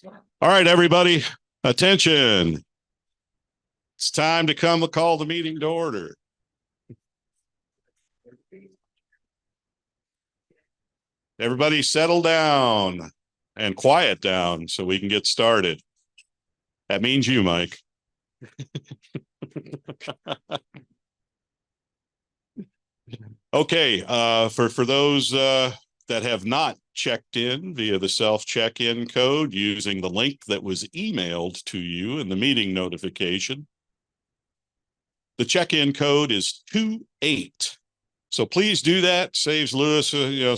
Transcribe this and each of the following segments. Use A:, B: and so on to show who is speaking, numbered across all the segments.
A: All right, everybody, attention. It's time to call the meeting to order. Everybody settle down and quiet down so we can get started. That means you, Mike. Okay, for those that have not checked in via the self-check-in code using the link that was emailed to you in the meeting notification, the check-in code is 28. So please do that. Saves Lewis,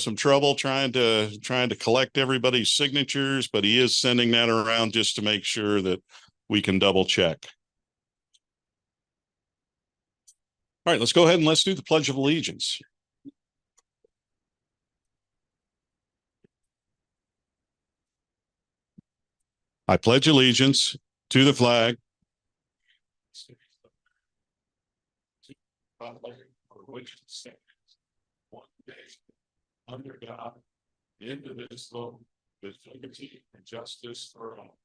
A: some trouble trying to collect everybody's signatures, but he is sending that around just to make sure that we can double check. All right, let's go ahead and let's do the Pledge of Allegiance. I pledge allegiance to the flag for which it stands, one nation, under God, indivisible, with liberty and justice for all.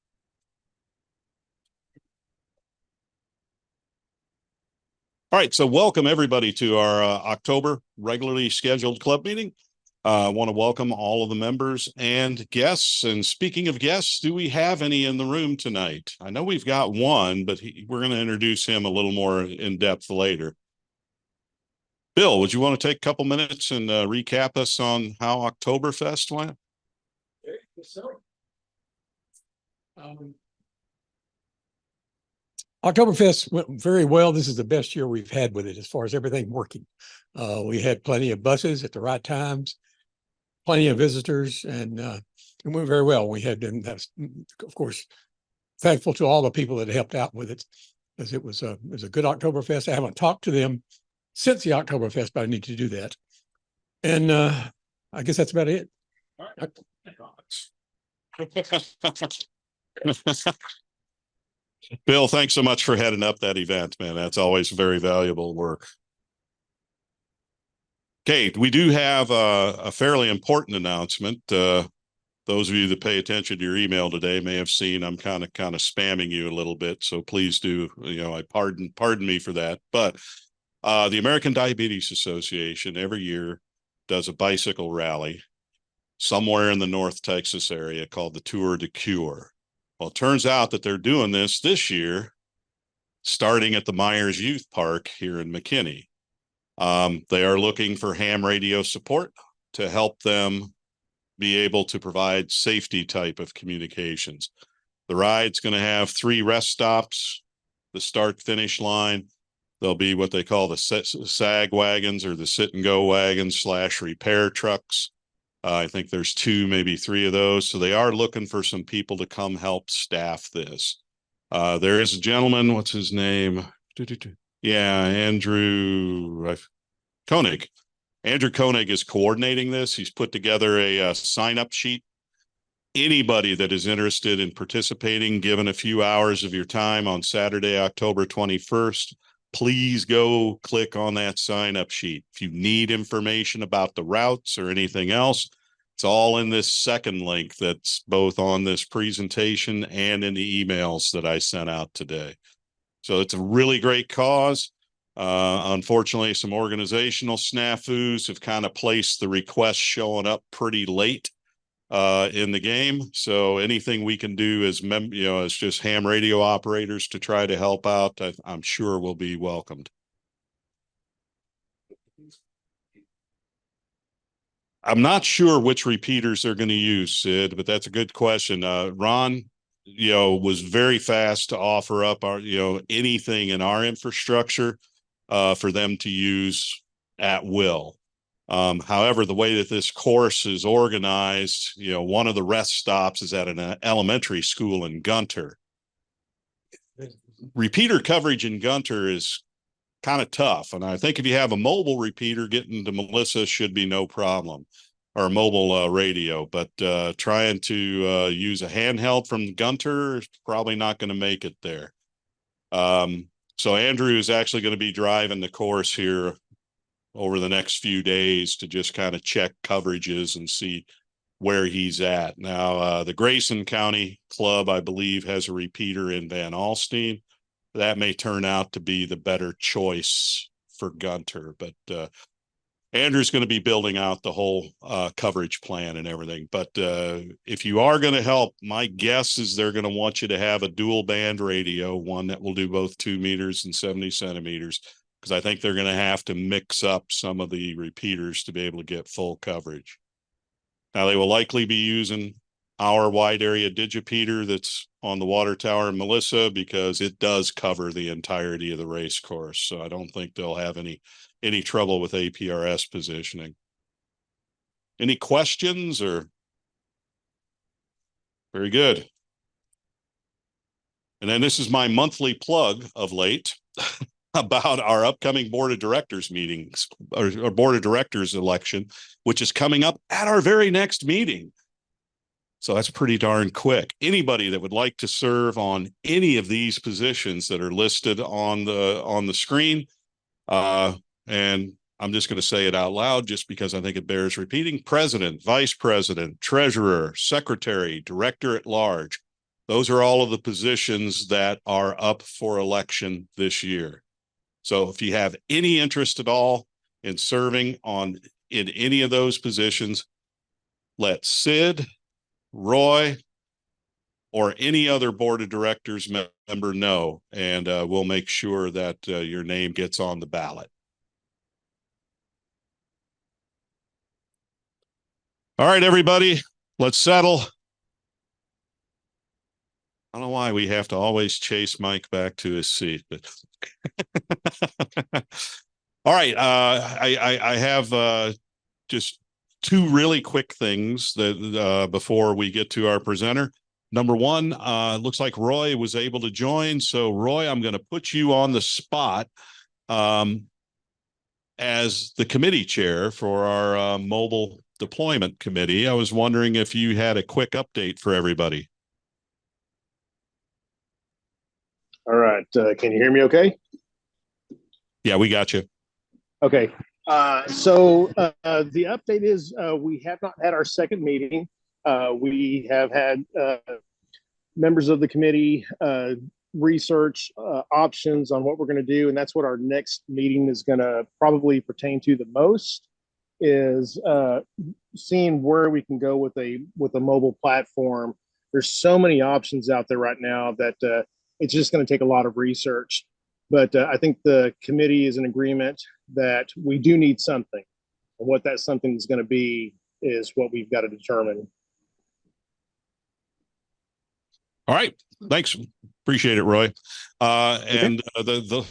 A: All right, so welcome everybody to our October regularly scheduled club meeting. I want to welcome all of the members and guests. And speaking of guests, do we have any in the room tonight? I know we've got one, but we're going to introduce him a little more in depth later. Bill, would you want to take a couple minutes and recap us on how Oktoberfest went?
B: Oktoberfest went very well. This is the best year we've had with it as far as everything working. We had plenty of buses at the right times, plenty of visitors, and it went very well. We had, and that's, of course, thankful to all the people that helped out with it, as it was a good Oktoberfest. I haven't talked to them since the Oktoberfest, but I need to do that. And I guess that's about it.
A: All right. Bill, thanks so much for heading up that event, man. That's always very valuable work. Okay, we do have a fairly important announcement. Those of you that pay attention to your email today may have seen I'm kind of spamming you a little bit, so please do. I pardon me for that. But the American Diabetes Association every year does a bicycle rally somewhere in the North Texas area called the Tour de Cure. Well, it turns out that they're doing this year, starting at the Myers Youth Park here in McKinney. They are looking for ham radio support to help them be able to provide safety type of communications. The ride's going to have 3 rest stops, the start-finish line. There'll be what they call the SAG wagons, or the sit-and-go wagons / repair trucks. I think there's 2, maybe 3 of those. So they are looking for some people to come help staff this. There is a gentleman, what's his name? Yeah, Andrew Koenig. Andrew Koenig is coordinating this. He's put together a sign-up sheet. Anybody that is interested in participating, given a few hours of your time on Saturday, October 21st, please go click on that sign-up sheet. If you need information about the routes or anything else, it's all in this second link that's both on this presentation and in the emails that I sent out today. So it's a really great cause. Unfortunately, some organizational snafus have kind of placed the request showing up pretty late in the game. So anything we can do as as just ham radio operators to try to help out, I'm sure will be welcomed. I'm not sure which repeaters they're going to use, Sid, but that's a good question. Ron, was very fast to offer up our, anything in our infrastructure for them to use at will. However, the way that this course is organized, one of the rest stops is at an elementary school in Gunter. Repeater coverage in Gunter is kind of tough. And I think if you have a mobile repeater, getting to Melissa should be no problem, or a mobile radio. But trying to use a handheld from Gunter is probably not going to make it there. So Andrew is actually going to be driving the course here over the next few days to just kind of check coverages and see where he's at. Now, the Grayson County Club, I believe, has a repeater in Van Alstyne. That may turn out to be the better choice for Gunter, but Andrew's going to be building out the whole coverage plan and everything. But if you are going to help, my guess is they're going to want you to have a dual band radio, one that will do both 2 meters and 70 centimeters, because I think they're going to have to mix up some of the repeaters to be able to get full coverage. Now, they will likely be using our wide area digipeater that's on the water tower in Melissa, because it does cover the entirety of the race course. So I don't think they'll have any trouble with APRS positioning. Any questions? Or very good. And then this is my monthly plug of late about our upcoming board of directors meetings, or board of directors election, which is coming up at our very next meeting. So that's pretty darn quick. Anybody that would like to serve on any of these positions that are listed on the screen, and I'm just going to say it out loud just because I think it bears repeating: president, vice president, treasurer, secretary, director at large. Those are all of the positions that are up for election this year. So if you have any interest at all in serving in any of those positions, let Sid, Roy, or any other board of directors member know, and we'll make sure that your name gets on the ballot. All right, everybody, let's settle. I don't know why we have to always chase Mike back to his seat, but all right. I have just two really quick things that before we get to our presenter. Number one, looks like Roy was able to join. So Roy, I'm going to put you on the spot as the committee chair for our mobile deployment committee. I was wondering if you had a quick update for everybody.
C: All right. Can you hear me okay?
A: Yeah, we got you.
C: Okay. So the update is we have not had our second meeting. We have had members of the committee research options on what we're going to do. And that's what our next meeting is going to probably pertain to the most, is seeing where we can go with a mobile platform. There's so many options out there right now that it's just going to take a lot of research. But I think the committee is in agreement that we do need something. And what that something is going to be is what we've got to determine.
A: All right. Thanks. Appreciate it, Roy. And that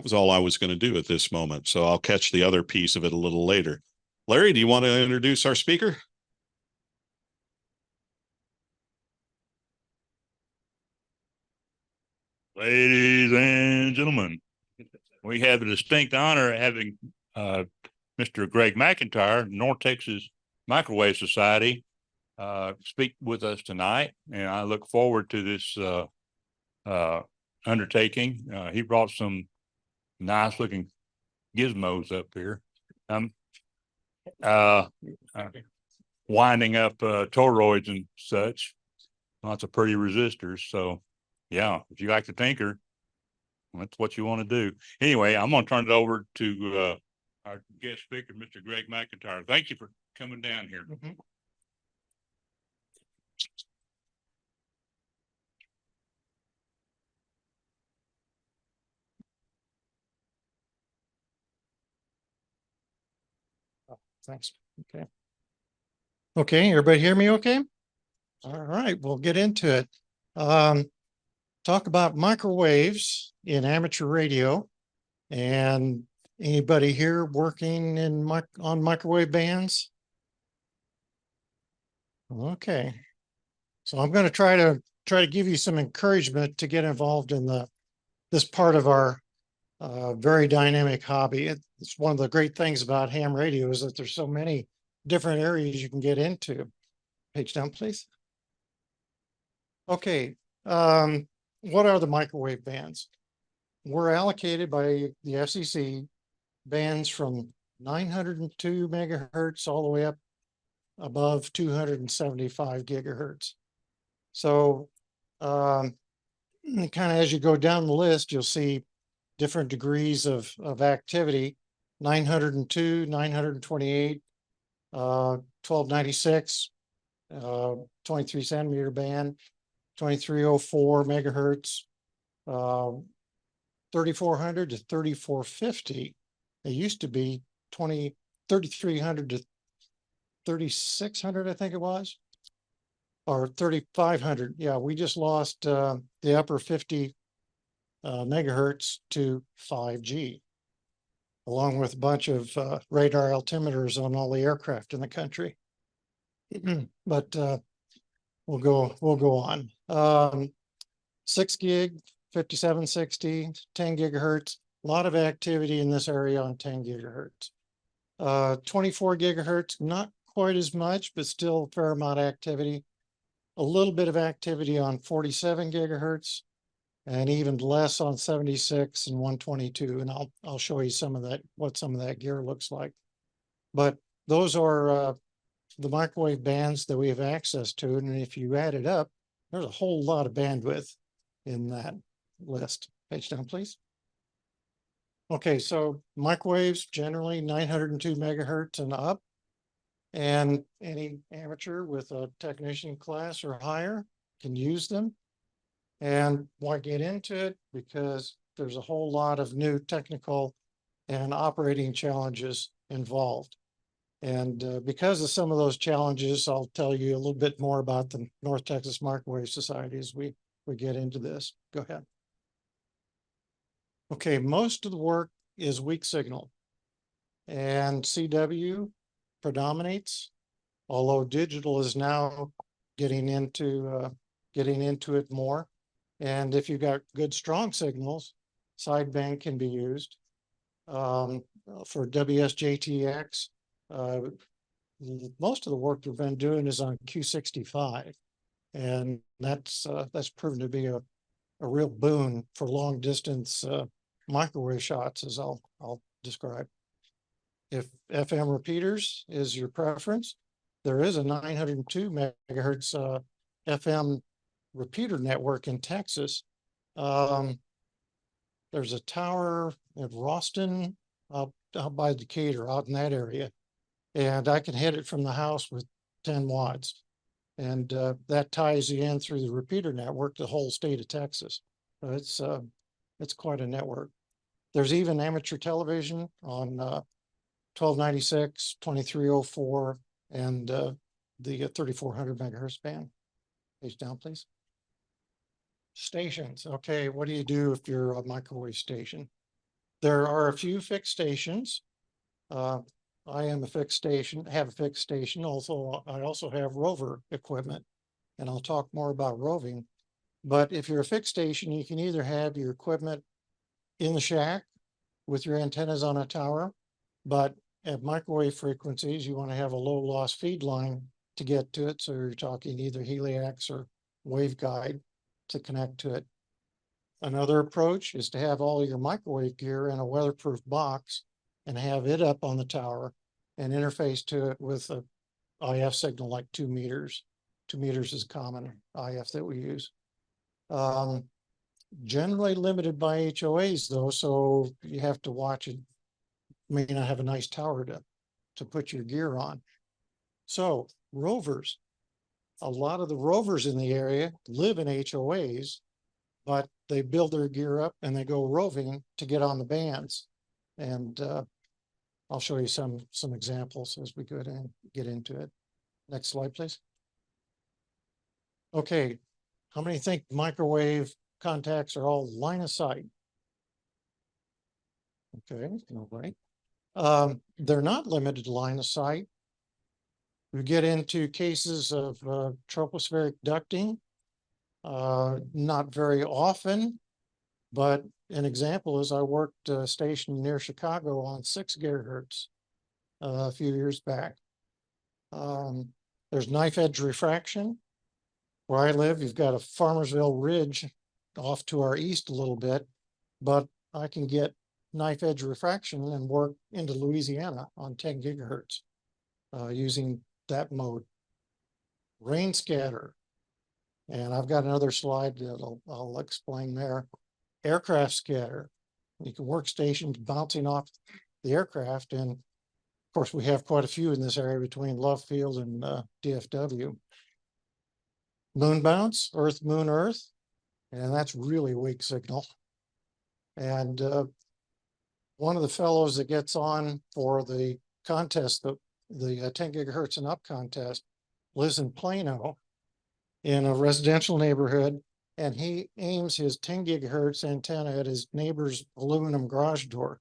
A: was all I was going to do at this moment. So I'll catch the other piece of it a little later. Larry, do you want to introduce our speaker?
D: Ladies and gentlemen, we have the distinct honor of having Mr. Greg McIntyre, North Texas Microwave Society, speak with us tonight, and I look forward to this undertaking. He brought some nice looking gizmos up here. Winding up toroids and such, lots of pretty resistors. So yeah, if you like to tinker, that's what you want to do. Anyway, I'm going to turn it over to our guest speaker, Mr. Greg McIntyre. Thank you for coming down here.
B: Mm-hmm. Thanks. Okay. Okay, everybody hear me okay? All right, we'll get into it. Talk about microwaves in amateur radio. And anybody here working on microwave bands? Okay. So I'm going to try to give you some encouragement to get involved in this part of our very dynamic hobby. It's one of the great things about ham radio is that there's so many different areas you can get into. Page down, please. Okay. What are the microwave bands? We're allocated by the FCC bands from 902 megahertz all the way up
E: above 275 gigahertz. So kind of as you go down the list, you'll see different degrees of activity. 902, 928, 1296, 23 centimeter band, 2304 megahertz, 3400 to 3450. It used to be 3300 to 3600, I think it was, or 3500. Yeah, we just lost the upper 50 megahertz to 5G, along with a bunch of radar altimeters on all the aircraft in the country. But we'll go on. 6 gig, 5760, 10 gigahertz. A lot of activity in this area on 10 gigahertz. 24 gigahertz, not quite as much, but still a fair amount of activity. A little bit of activity on 47 gigahertz, and even less on 76 and 122. And I'll show you some of that, what some of that gear looks like. But those are the microwave bands that we have access to. And if you add it up, there's a whole lot of bandwidth in that list. Page down, please. Okay, so microwaves generally 902 megahertz and up. And any amateur with a technician class or higher can use them. And why get into it? Because there's a whole lot of new technical and operating challenges involved. And because of some of those challenges, I'll tell you a little bit more about the North Texas Microwave Society as we get into this. Go ahead. Okay, most of the work is weak signal, and CW predominates, although digital is now getting into it more. And if you've got good strong signals, sideband can be used. For WSJTX, most of the work we've been doing is on Q65, and that's proven to be a real boon for long distance microwave shots, as I'll describe. If FM repeaters is your preference, there is a 902 megahertz FM repeater network in Texas. There's a tower at Roston, out by Decatur, out in that area, and I can hit it from the house with 10 watts, and that ties you in through the repeater network the whole state of Texas. It's quite a network. There's even amateur television on 1296, 2304, and the 3400 megahertz band. Page down, please. Stations. Okay, what do you do if you're a microwave station? There are a few fixed stations. I am a fixed station, have a fixed station. Also, I also have rover equipment, and I'll talk more about roving. But if you're a fixed station, you can either have your equipment in the shack with your antennas on a tower, but at microwave frequencies, you want to have a low loss feed line to get to it. So you're talking either Heliax or waveguide to connect to it. Another approach is to have all your microwave gear in a weatherproof box and have it up on the tower and interface to it with a IF signal like 2 meters. 2 meters is common IF that we use. Generally limited by HOAs though, so you have to watch it. May not have a nice tower to put your gear on. So rovers, a lot of the rovers in the area live in HOAs, but they build their gear up and they go roving to get on the bands. And I'll show you some examples as we get into it. Next slide, please. Okay, how many think microwave contacts are all line of sight? Okay, all right. They're not limited to line of sight. We get into cases of tropospheric ducting. Not very often, but an example is I worked a station near Chicago on 6 gigahertz a few years back. There's knife edge refraction. Where I live, you've got a Farmersville Ridge off to our east a little bit, but I can get knife edge refraction and work into Louisiana on 10 gigahertz using that mode. Rain scatter. And I've got another slide that I'll explain there. Aircraft scatter. You can workstations bouncing off the aircraft. And of course, we have quite a few in this area between Love Field and DFW. Moon bounce, Earth, Moon, Earth. And that's really weak signal. And one of the fellows that gets on for the contest, the 10 gigahertz and up contest, lives in Plano in a residential neighborhood, and he aims his 10 gigahertz antenna at his neighbor's aluminum garage door.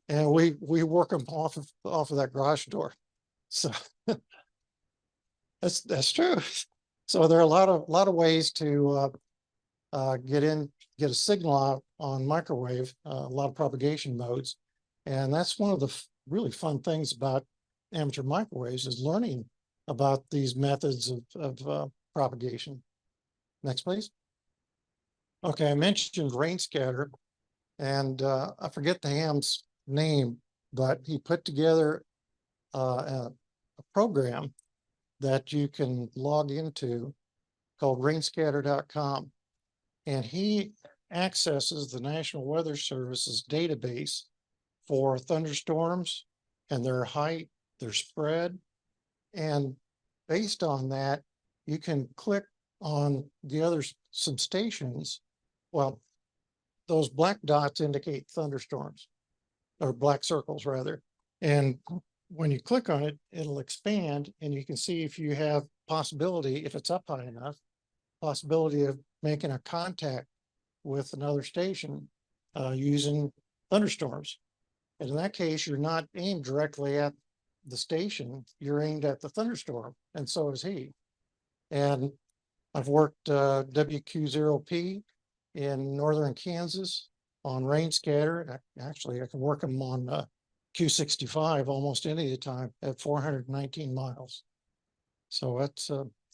E: And we work them off of that garage door. So that's true. So there are a lot of ways to get a signal out on microwave, a lot of propagation modes. And that's one of the really fun things about amateur microwaves, is learning about these methods of propagation. Next, please. Okay, I mentioned rain scatter, and I forget the ham's name, but he put together a program that you can log into called rainscatter.com. And he accesses the National Weather Service's database for thunderstorms and their height, their spread. And based on that, you can click on some stations. Well, those black dots indicate thunderstorms, or black circles rather. And when you click on it, it'll expand, and you can see if you have possibility, if it's up high enough, possibility of making a contact with another station using thunderstorms. And in that case, you're not aimed directly at the station, you're aimed at the thunderstorm, and so is he. And I've worked WQ0P in northern Kansas on rain scatter. Actually, I can work them on Q65 almost any of the time at 419 miles. So that's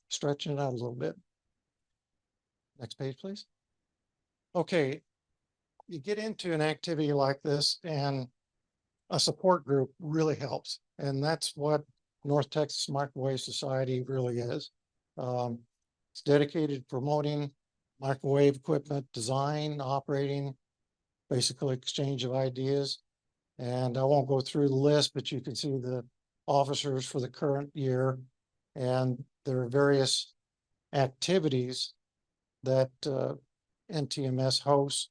E: stretching it out a little bit. Next page, please. Okay, you get into an activity like this and a support group really helps. And that's what North Texas Microwave Society really is. It's dedicated to promoting microwave equipment design, operating, basically exchange of ideas. And I won't go through the list, but you can see the officers for the current year. And there are various activities that NTMS hosts.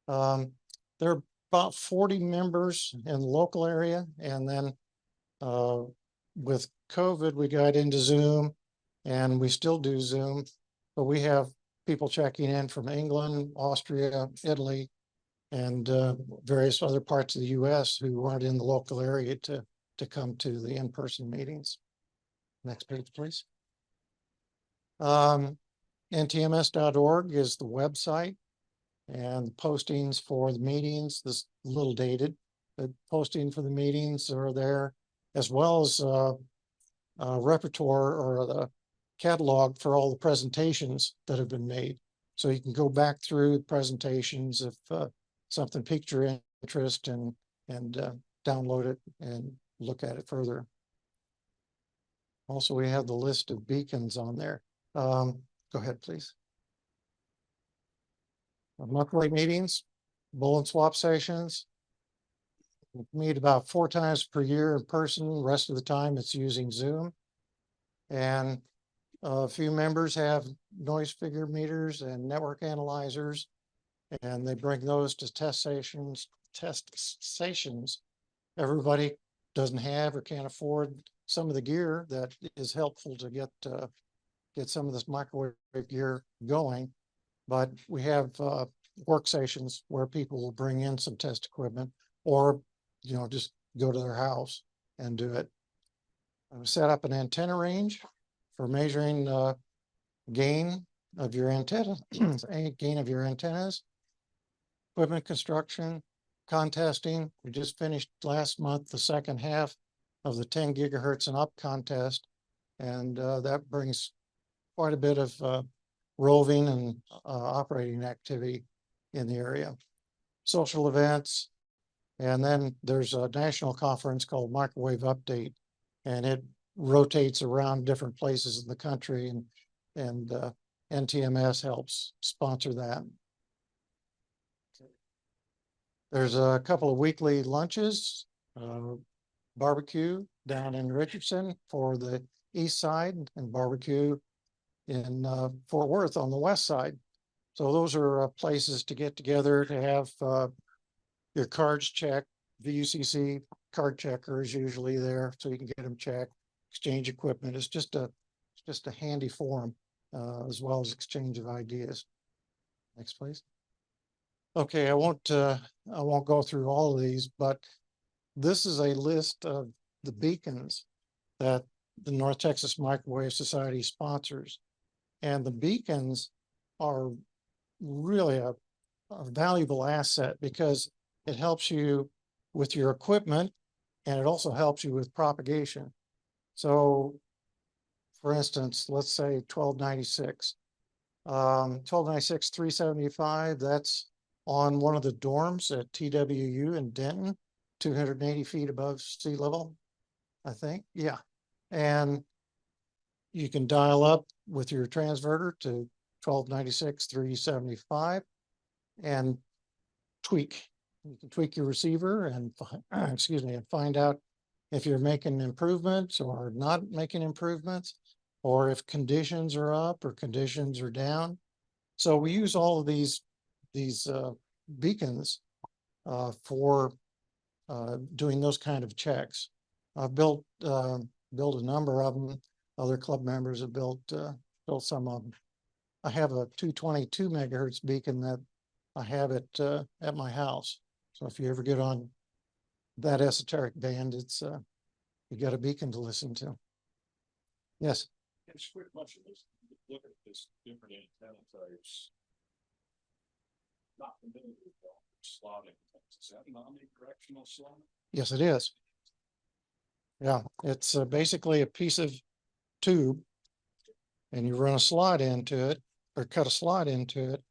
E: There are about 40 members in the local area. And then with COVID, we got into Zoom, and we still do Zoom, but we have people checking in from England, Austria, Italy, and various other parts of the US who aren't in the local area to come to the in-person meetings. Next page, please. NTMS.org is the website, and the postings for the meetings, this a little dated, but posting for the meetings are there, as well as repertoire or the catalog for all the presentations that have been made. So you can go back through the presentations if something piqued your interest, and download it and look at it further. Also, we have the list of beacons on there. Go ahead, please. Monthly meetings, bulletin swap sessions. We meet about 4 times per year in person. The rest of the time it's using Zoom. And a few members have noise figure meters and network analyzers, and they bring those to test stations. Everybody doesn't have or can't afford some of the gear that is helpful to get some of this microwave gear going. But we have workstations where people will bring in some test equipment, or just go to their house and do it. We set up an antenna range for measuring gain of your antenna, gain of your antennas, equipment construction, contesting. We just finished last month the second half of the 10 gigahertz and up contest, and that brings quite a bit of roving and operating activity in the area. Social events, and then there's a national conference called Microwave Update, and it rotates around different places in the country, and NTMS helps sponsor that. There's a couple of weekly lunches, barbecue down in Richardson for the east side, and barbecue in Fort Worth on the west side. So those are places to get together to have your cards checked. VUCC card checker is usually there, so you can get them checked. Exchange equipment. It's just a handy forum, as well as exchange of ideas. Next, please. Okay, I won't go through all of these, but this is a list of the beacons that the North Texas Microwave Society sponsors. And the beacons are really a valuable asset because it helps you with your equipment, and it also helps you with propagation. So for instance, let's say 1296. 1296 375, that's on one of the dorms at TWU in Denton, 280 feet above sea level, I think. Yeah. And you can dial up with your transverter to 1296 375 and tweak. You can tweak your receiver and excuse me, and find out if you're making improvements or not making improvements, or if conditions are up or conditions are down. So we use all of these beacons for doing those kind of checks. I've built a number of them. Other club members have built some of them. I have a 222 megahertz beacon that I have at my house. So if you ever get on that esoteric band, it's you got a beacon to listen to. Yes.
A: Just quick question. Look at this different antenna types. Not familiar with slotting. Is that an omnidirectional slot?
E: Yes, it is. Yeah, it's basically a piece of tube, and you run a slot into it, or cut a slot into it,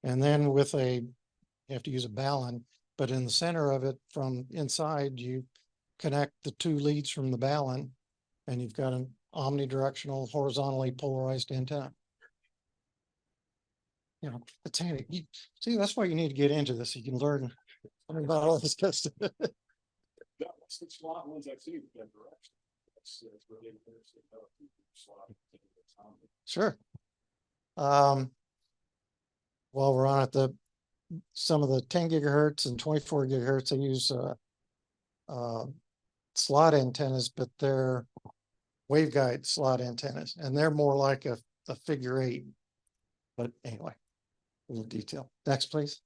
E: and then with you have to use a ballon, but in the center of it from inside, you connect the two leads from the ballon, and you've got an omnidirectional, horizontally polarized antenna. You know, it's handy. See, that's why you need to get into this. So you can learn about all this stuff.
A: That's the slot ones I've seen in that direction. That's really interesting.
E: Sure. While we're on it, some of the 10 gigahertz and 24 gigahertz, they use slot antennas, but they're waveguide slot antennas, and they're more like a figure 8. But anyway, a little detail. Next, please.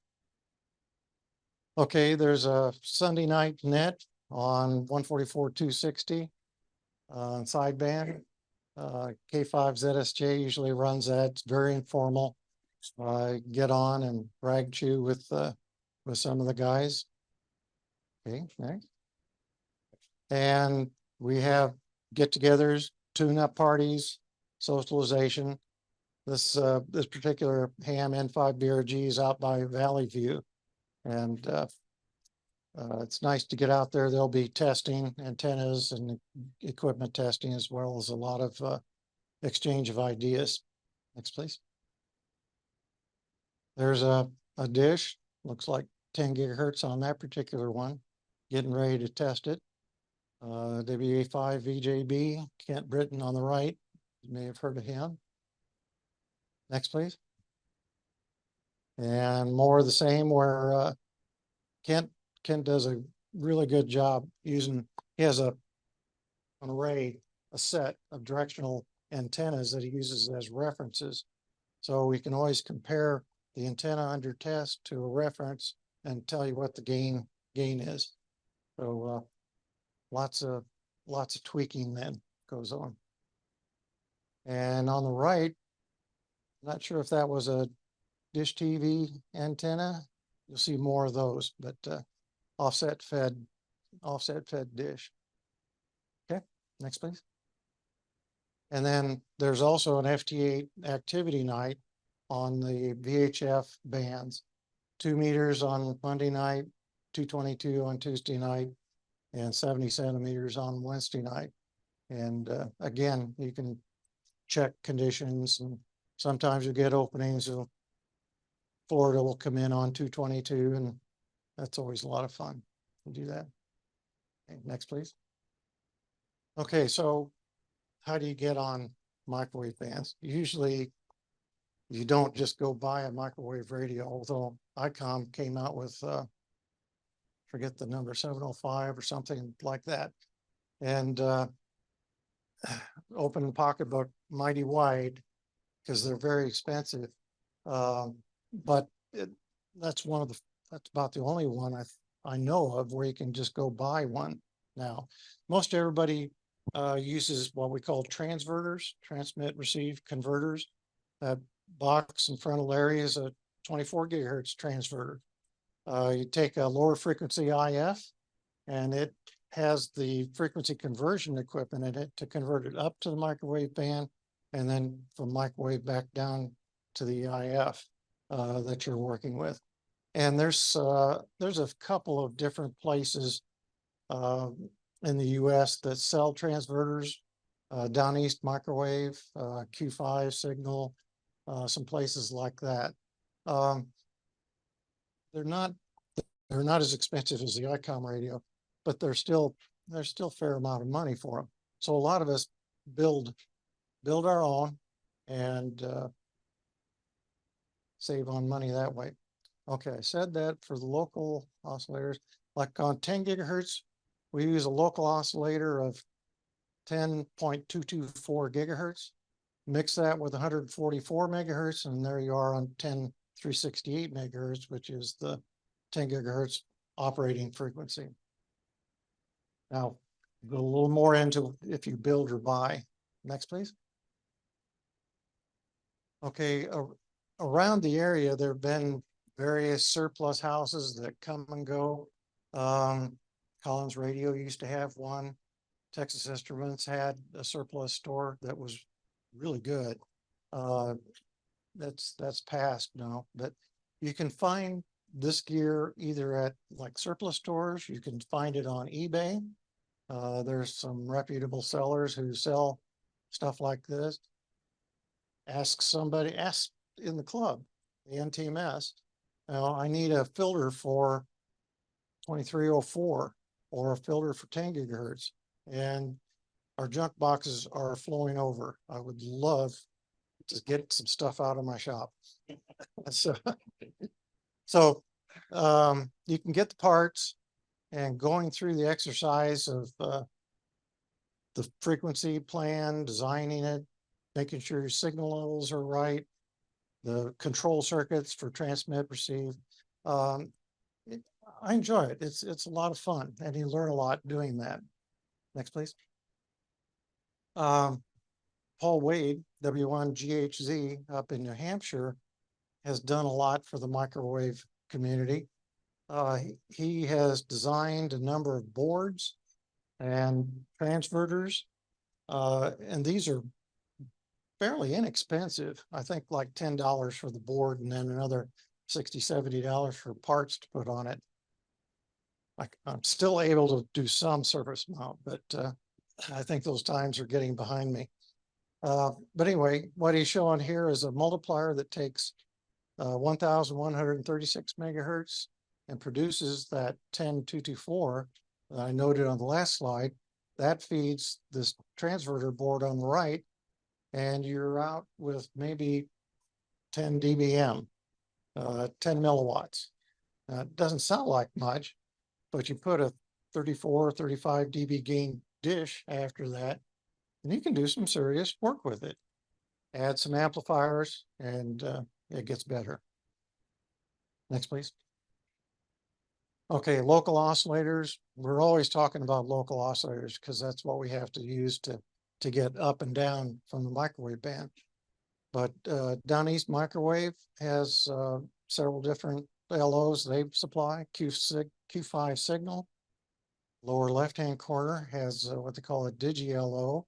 E: Okay, there's a Sunday night net on 144.260 sideband. K5 ZSJ usually runs that. It's very informal. Get on and brag chew with some of the guys. Okay, next. And we have get-togethers, tune-up parties, socialization. This particular ham N5 BRG is out by Valley View, and it's nice to get out there. There'll be testing, antennas and equipment testing, as well as a lot of exchange of ideas. Next, please. There's a dish, looks like 10 gigahertz on that particular one, getting ready to test it. WA5 VJB, Kent Britton on the right. You may have heard of him. Next, please. And more of the same, where Kent does a really good job using, he has an array, a set of directional antennas that he uses as references. So we can always compare the antenna under test to a reference and tell you what the gain is. So lots of tweaking then goes on. And on the right, not sure if that was a dish TV antenna. You'll see more of those, but offset fed dish. Okay, next please. And then there's also an FT8 activity night on the VHF bands, 2 meters on Monday night, 222 on Tuesday night, and 70 centimeters on Wednesday night. And again, you can check conditions, and sometimes you get openings. Florida will come in on 222, and that's always a lot of fun to do that. Okay, next, please. Okay, so how do you get on microwave bands? Usually you don't just go buy a microwave radio, although ICOM came out with, forget the number, 705 or something like that. And open the pocketbook mighty wide because they're very expensive. But that's about the only one I know of where you can just go buy one now. Most everybody uses what we call transverters, transmit receive converters. That box in front of Larry is a 24 gigahertz transverter. You take a lower frequency IF, and it has the frequency conversion equipment in it to convert it up to the microwave band, and then from microwave back down to the IF that you're working with. And there's a couple of different places in the US that sell transverters. Down East Microwave, Q5 Signal, some places like that. They're not as expensive as the ICOM radio, but there's still a fair amount of money for them. So a lot of us build our own and save on money that way. Okay, I said that for the local oscillators, like on 10 gigahertz, we use a local oscillator of 10.224 gigahertz. Mix that with 144 megahertz, and there you are on 10.368 megahertz, which is the 10 gigahertz operating frequency. Now, go a little more into if you build or buy. Next, please. Okay, around the area, there have been various surplus houses that come and go. Collins Radio used to have one. Texas Instruments had a surplus store that was really good. That's past now, but you can find this gear either at like surplus stores. You can find it on eBay. There's some reputable sellers who sell stuff like this. Ask in the club, the NTMS. Now, I need a filter for 2304 or a filter for 10 gigahertz, and our junk boxes are flowing over. I would love to get some stuff out of my shop. So you can get the parts, and going through the exercise of the frequency plan, designing it, making sure your signal levels are right, the control circuits for transmit, receive. I enjoy it. It's a lot of fun, and you learn a lot doing that. Next, please. Paul Wade, W1GHZ up in New Hampshire, has done a lot for the microwave community. He has designed a number of boards and transverters, and these are fairly inexpensive. I think like $10 for the board, and then another $60, $70 for parts to put on it. I'm still able to do some surface mount, but I think those times are getting behind me. But anyway, what he's showing here is a multiplier that takes 1,136 megahertz and produces that 10224 that I noted on the last slide. That feeds this transverter board on the right, and you're out with maybe 10 dBm, 10 milliwatts. It doesn't sound like much, but you put a 34, 35 dB gain dish after that, and you can do some serious work with it. Add some amplifiers, and it gets better. Next, please. Okay, local oscillators. We're always talking about local oscillators because that's what we have to use to get up and down from the microwave band. But Down East Microwave has several different LOs they supply. Q5 Signal. Lower left-hand corner has what they call a Digi-LO.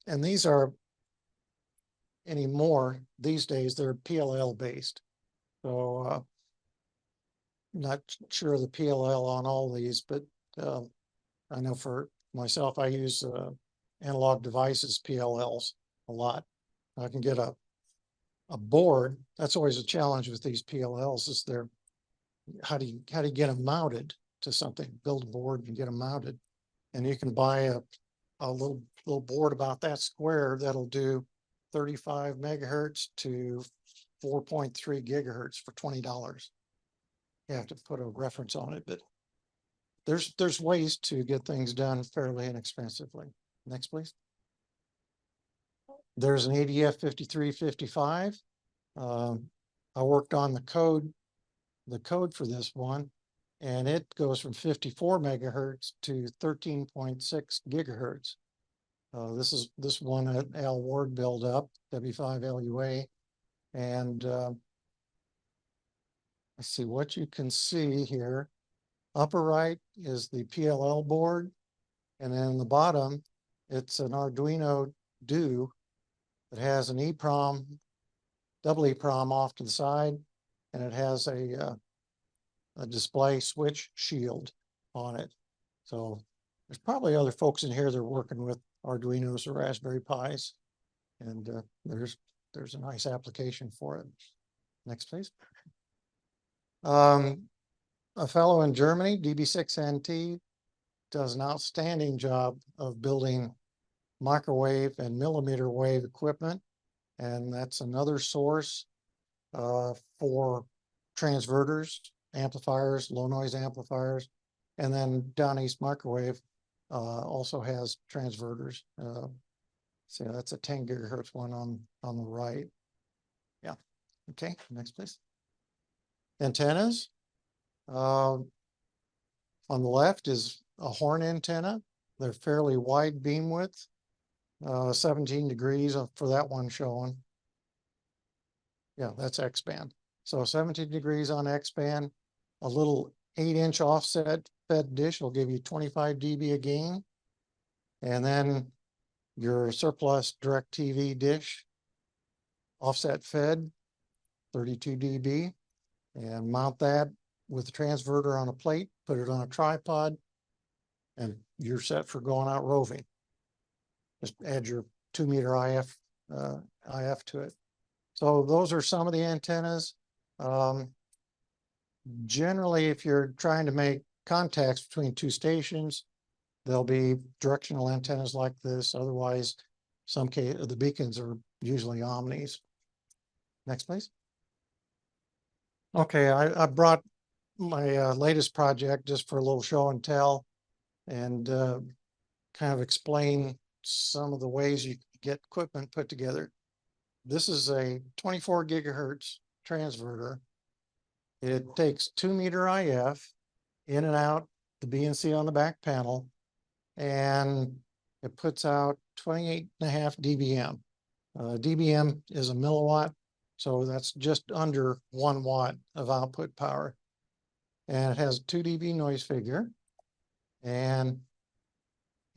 E: And these are anymore these days, they're PLL based. So not sure of the PLL on all these, but I know for myself, I use analog devices, PLLs, a lot. I can get a board. That's always a challenge with these PLLs, is how do you get them mounted to something? Build a board and get them mounted. And you can buy a little board about that square that'll do 35 megahertz to 4.3 gigahertz for $20. You have to put a reference on it, but there's ways to get things done fairly inexpensively. Next, please. There's an ADF 5355. I worked on the code for this one, and it goes from 54 megahertz to 13.6 gigahertz. This one at Al Ward build up, W5LUA, and let's see what you can see here. Upper right is the PLL board, and then the bottom, it's an Arduino Do that has an EEPROM, double EEPROM off to the side, and it has a display switch shield on it. So there's probably other folks in here that are working with Arduinos or Raspberry Pis, and there's a nice application for it. Next, please. A fellow in Germany, DB6NT, does an outstanding job of building microwave and millimeter wave equipment, and that's another source for transverters, amplifiers, low noise amplifiers, and then Down East Microwave also has transverters. So that's a 10 gigahertz one on the right. Yeah. Okay. Next, please. Antennas. On the left is a horn antenna. They're fairly wide beam width, 17 degrees for that one showing. Yeah, that's X-band. So 17 degrees on X-band, a little 8-inch offset fed dish will give you 25 dB of gain. And then your surplus direct TV dish, offset fed, 32 dB, and mount that with the transverter on a plate, put it on a tripod, and you're set for going out roving. Just add your 2-meter IF to it. So those are some of the antennas. Generally, if you're trying to make contacts between two stations, there'll be directional antennas like this. Otherwise, the beacons are usually omnis. Next, please. Okay, I brought my latest project just for a little show and tell, and kind of explain some of the ways you get equipment put together. This is a 24 gigahertz transverter. It takes 2-meter IF in and out the BNC on the back panel, and it puts out 28.5 dBm. dBm is a milliwatt, so that's just under 1 watt of output power. And it has 2 dB noise figure, and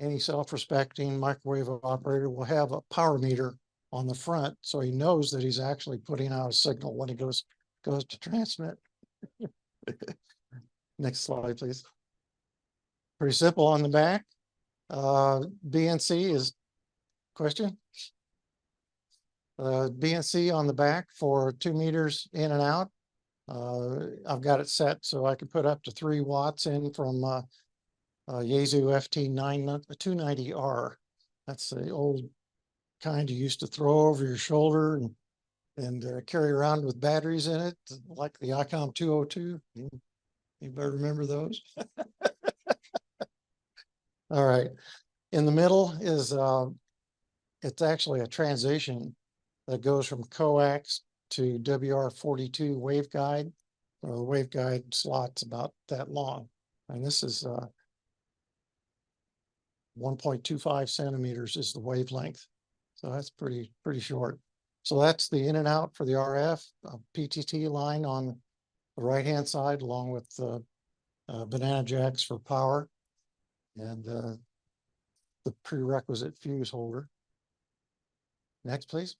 E: any self-respecting microwave operator will have a power meter on the front, so he knows that he's actually putting out a signal when he goes to transmit. Next slide, please. Pretty simple on the back. BNC is question. BNC on the back for 2 meters in and out. I've got it set so I can put up to 3 watts in from Yaesu FT290R. That's the old kind you used to throw over your shoulder and carry around with batteries in it, like the ICOM 202. You better remember those. All right. In the middle is, it's actually a transition that goes from coax to WR42 waveguide. The waveguide slot's about that long. And this is 1.25 centimeters is the wavelength. So that's pretty short. So that's the in and out for the RF, PTT line on the right-hand side, along with banana jacks for power, and the prerequisite fuse holder. Next, please.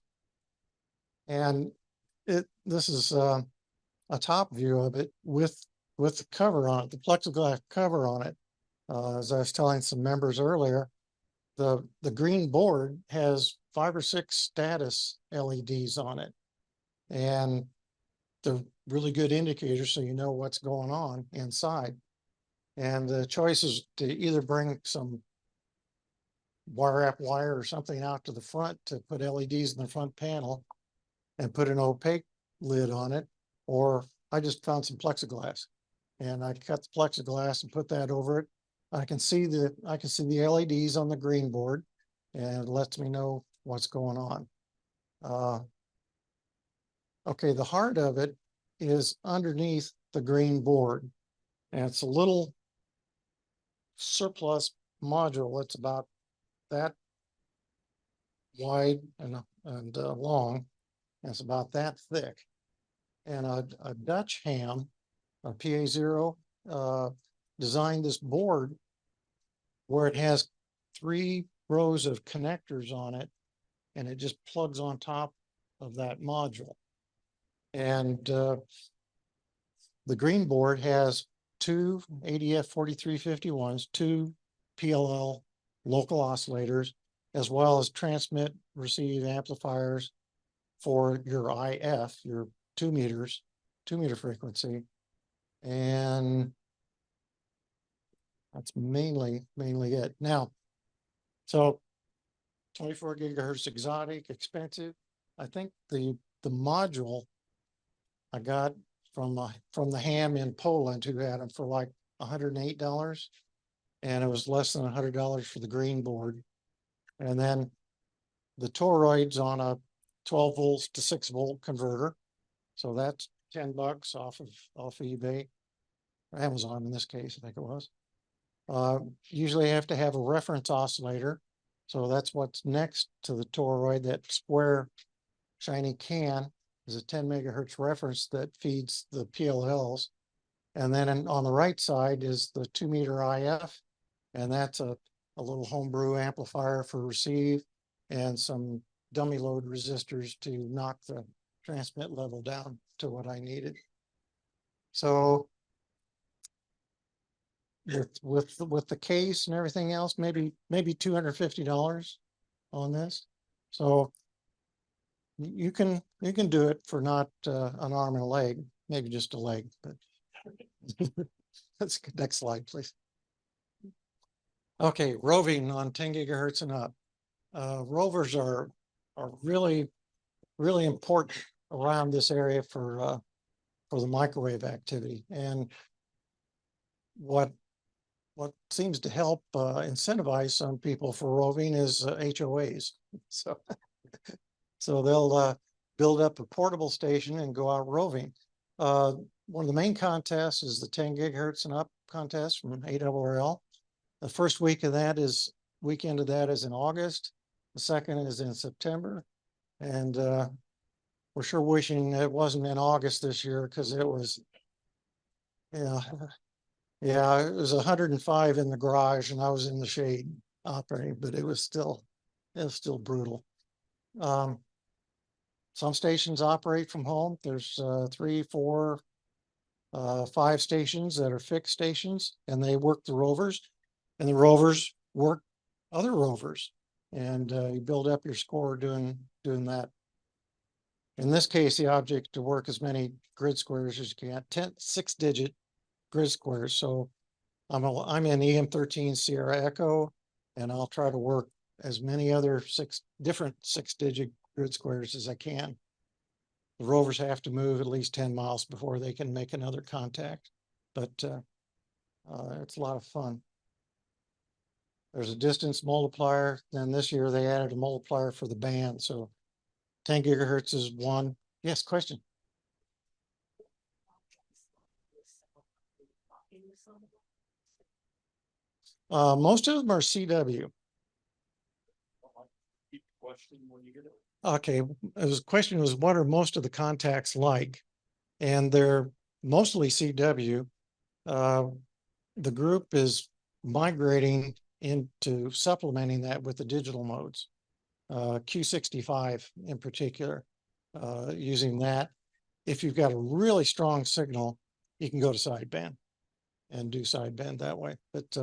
E: And this is a top view of it with the cover on it, the plexiglass cover on it. As I was telling some members earlier, the green board has 5 or 6 status LEDs on it. And they're really good indicators, so you know what's going on inside. And the choice is to either bring some wire or something out to the front to put LEDs in the front panel and put an opaque lid on it, or I just found some plexiglass and I cut the plexiglass and put that over it. I can see the LEDs on the green board, and it lets me know what's going on. Okay, the heart of it is underneath the green board, and it's a little surplus module. It's about that wide and long. And it's about that thick. And a Dutch ham, a PA0, designed this board where it has 3 rows of connectors on it, and it just plugs on top of that module. And the green board has 2 ADF 4351s, 2 PLL local oscillators, as well as transmit receive amplifiers for your IF, your 2 meter frequency. And that's mainly it. Now, so 24 gigahertz exotic, expensive. I think the module I got from the ham in Poland, who had them for like $108, and it was less than $100 for the green board. And then the toroids on a 12 volts to 6 volt converter, so that's $10 off of eBay, Amazon in this case, I think it was. Usually have to have a reference oscillator, so that's what's next to the toroid. That square shiny can is a 10 megahertz reference that feeds the PLLs. And then on the right side is the 2 meter IF, and that's a little homebrew amplifier for receive and some dummy load resistors to knock the transmit level down to what I needed. So with the case and everything else, maybe $250 on this. So you can do it for not an arm and a leg, maybe just a leg, but let's next slide, please. Okay, roving on 10 gigahertz and up. Rovers are really important around this area for the microwave activity. And what seems to help incentivize some people for roving is HOAs. So they'll build up a portable station and go out roving. One of the main contests is the 10 gigahertz and up contest from ARRL. The first weekend of that is in August. The second is in September. And we're sure wishing it wasn't in August this year, because it was, yeah, it was 105 in the garage and I was in the shade operating, but it was still brutal. Some stations operate from home. There's 3, 4, 5 stations that are fixed stations, and they work the rovers, and the rovers work other rovers, and you build up your score doing that. In this case, the object to work as many grid squares as you can, 6-digit grid squares. So I'm in EM13 Sierra Echo, and I'll try to work as many other 6 different 6-digit grid squares as I can. The rovers have to move at least 10 miles before they can make another contact, but it's a lot of fun. There's a distance multiplier. Then this year they added a multiplier for the band. So 10 gigahertz is 1. Yes, question. Most of them are CW. Okay, the question was, what are most of the contacts like? And they're mostly CW. The group is migrating into supplementing that with the digital modes, Q65 in particular, using that. If you've got a really strong signal, you can go to sideband and do sideband that way. But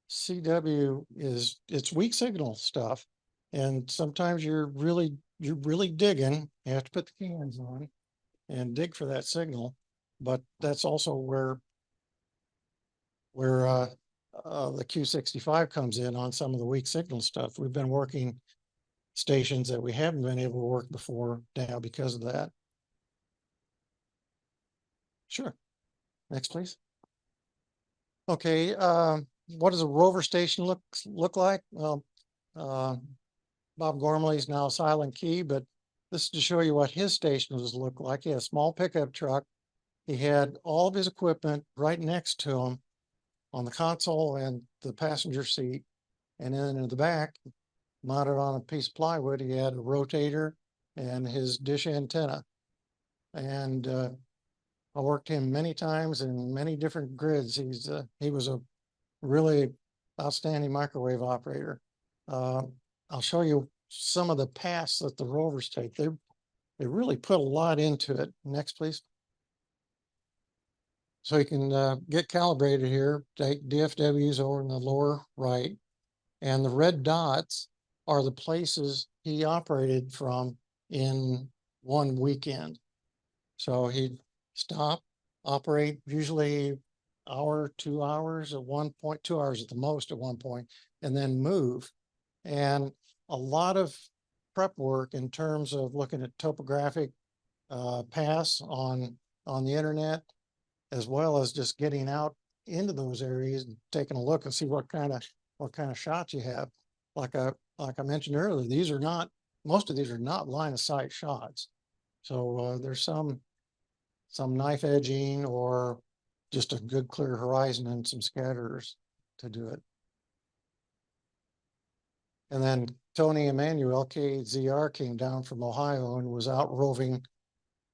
E: CW it's weak signal stuff. And sometimes you're really digging. You have to put the cans on and dig for that signal. But that's also where the Q65 comes in on some of the weak signal stuff. We've been working stations that we haven't been able to work before now because of that. Sure. Next, please. Okay, what does a rover station look like? Well, Bob Gormley's now Silent Key, but this is to show you what his stations look like. He had a small pickup truck. He had all of his equipment right next to him on the console and the passenger seat. And then in the back, mounted on a piece of plywood, he had a rotator and his dish antenna. And I worked him many times in many different grids. He was a really outstanding microwave operator. I'll show you some of the paths that the rovers take. They really put a lot into it. Next, please. So you can get calibrated here. Take DFWs over in the lower right. And the red dots are the places he operated from in one weekend. So he'd stop, operate usually hour, 2 hours at one point, 2 hours at the most at one point, and then move. And a lot of prep work in terms of looking at topographic paths on the internet, as well as just getting out into those areas and taking a look and see what kind of shots you have. Like I mentioned earlier, most of these are not line of sight shots. So there's some knife edging or just a good clear horizon and some scatterers to do it. And then Tony Emanuel, KZR, came down from Ohio and was out roving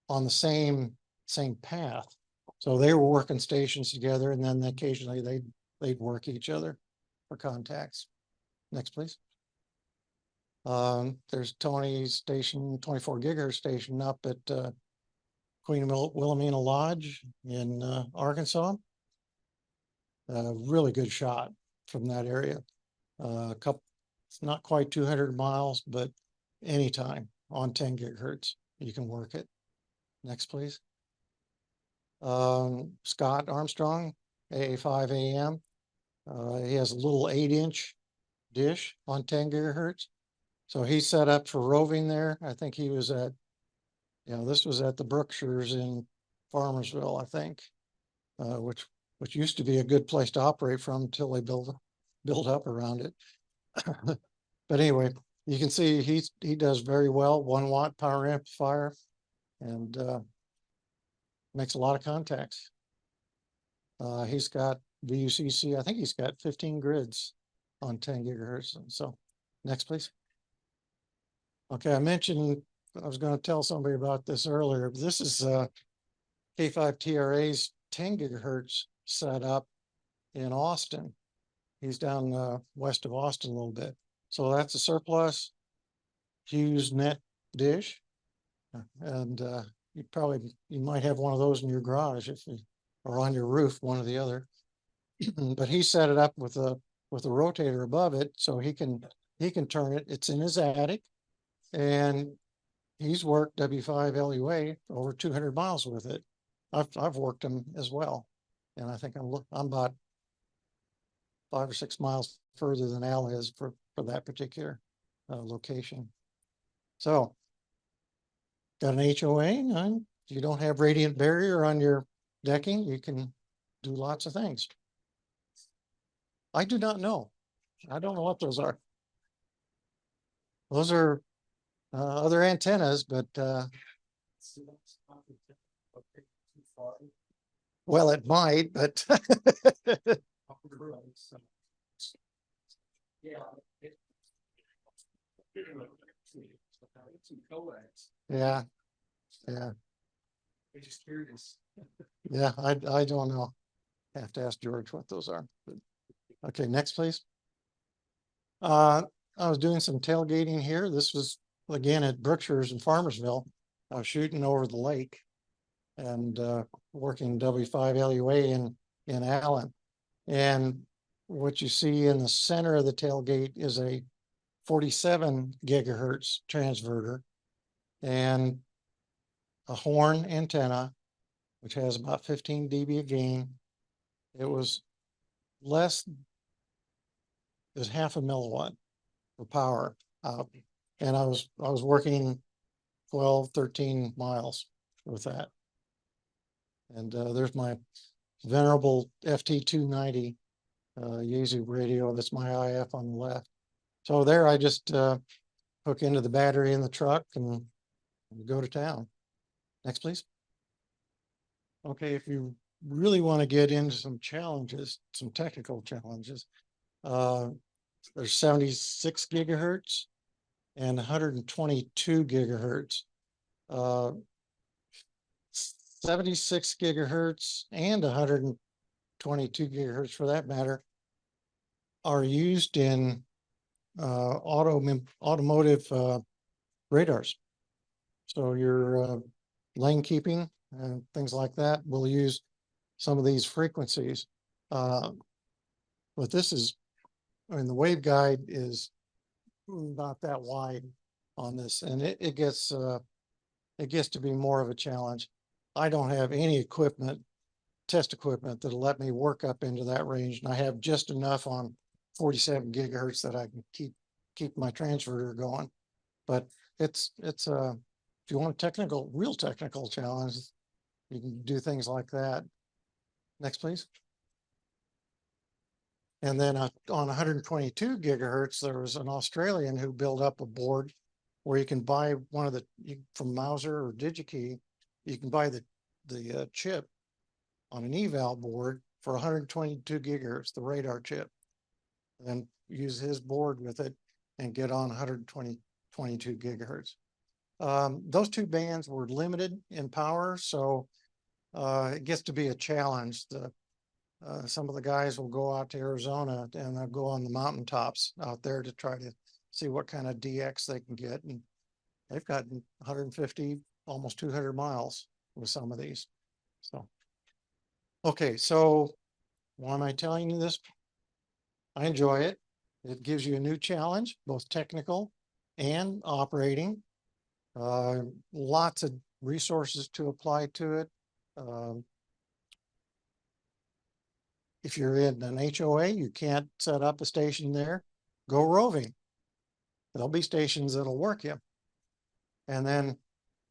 E: on the same path. So they were working stations together, and then occasionally they'd work each other for contacts. Next, please. There's Tony's station, 24 gigahertz station up at Queen Wilhelmina Lodge in Arkansas. Really good shot from that area. It's not quite 200 miles, but anytime on 10 gigahertz, you can work it. Next, please. Scott Armstrong, AA5AM. He has a little 8-inch dish on 10 gigahertz. So he's set up for roving there. I think he was at, this was at the Brookshires in Farmersville, I think, which used to be a good place to operate from until they built up around it. But anyway, you can see he does very well, 1 watt power amplifier, and makes a lot of contacts. He's got VUCC, I think he's got 15 grids on 10 gigahertz. So next, please. Okay, I mentioned I was going to tell somebody about this earlier. This is K5TRA's 10 gigahertz setup in Austin. He's down west of Austin a little bit. So that's a surplus Hughes net dish. And you might have one of those in your garage or on your roof, one or the other. But he set it up with a rotator above it, so he can turn it. It's in his attic, and he's worked W5 LUA over 200 miles with it. I've worked them as well, and I think I'm about 5 or 6 miles further than Al is for that particular location. So got an HOA, and if you don't have radiant barrier on your decking, you can do lots of things. I do not know. I don't know what those are. Those are other antennas, but well, it might, but yeah. Just curious. Yeah, I don't know. Have to ask George what those are. But, okay, next, please. I was doing some tailgating here. This was again at Brookshires in Farmersville. I was shooting over the lake and working W5 LUA in Allen. And what you see in the center of the tailgate is a 47 gigahertz transverter and a horn antenna, which has about 15 dB of gain. It was less, it was half a milliwatt for power out. And I was working 12, 13 miles with that. And there's my venerable FT290 Yaesu radio. That's my IF on the left. So there I just hook into the battery in the truck and go to town. Next, please. Okay, if you really want to get into some challenges, some technical challenges, there's 76 gigahertz and 122 gigahertz. 76 gigahertz and 122 gigahertz for that matter are used in automotive radars. So your lane keeping and things like that will use some of these frequencies. But this is, I mean, the waveguide is not that wide on this, and it gets to be more of a challenge. I don't have any equipment, test equipment that'll let me work up into that range, and I have just enough on 47 gigahertz that I can keep my transverter going. But it's if you want a real technical challenge, you can do things like that. Next, please. And then on 122 gigahertz, there was an Australian who built up a board where you can buy one of from Mauser or DigiKey, you can buy the chip on an eval board for 122 gigahertz, the radar chip, and use his board with it and get on 122 gigahertz. Those two bands were limited in power, so it gets to be a challenge. Some of the guys will go out to Arizona and they'll go on the mountaintops out there to try to see what kind of DX they can get. And they've gotten 150, almost 200 miles with some of these. So, okay, so why am I telling you this? I enjoy it. It gives you a new challenge, both technical and operating. Lots of resources to apply to it. If you're in an HOA, you can't set up a station there, go roving. There'll be stations that'll work you. And then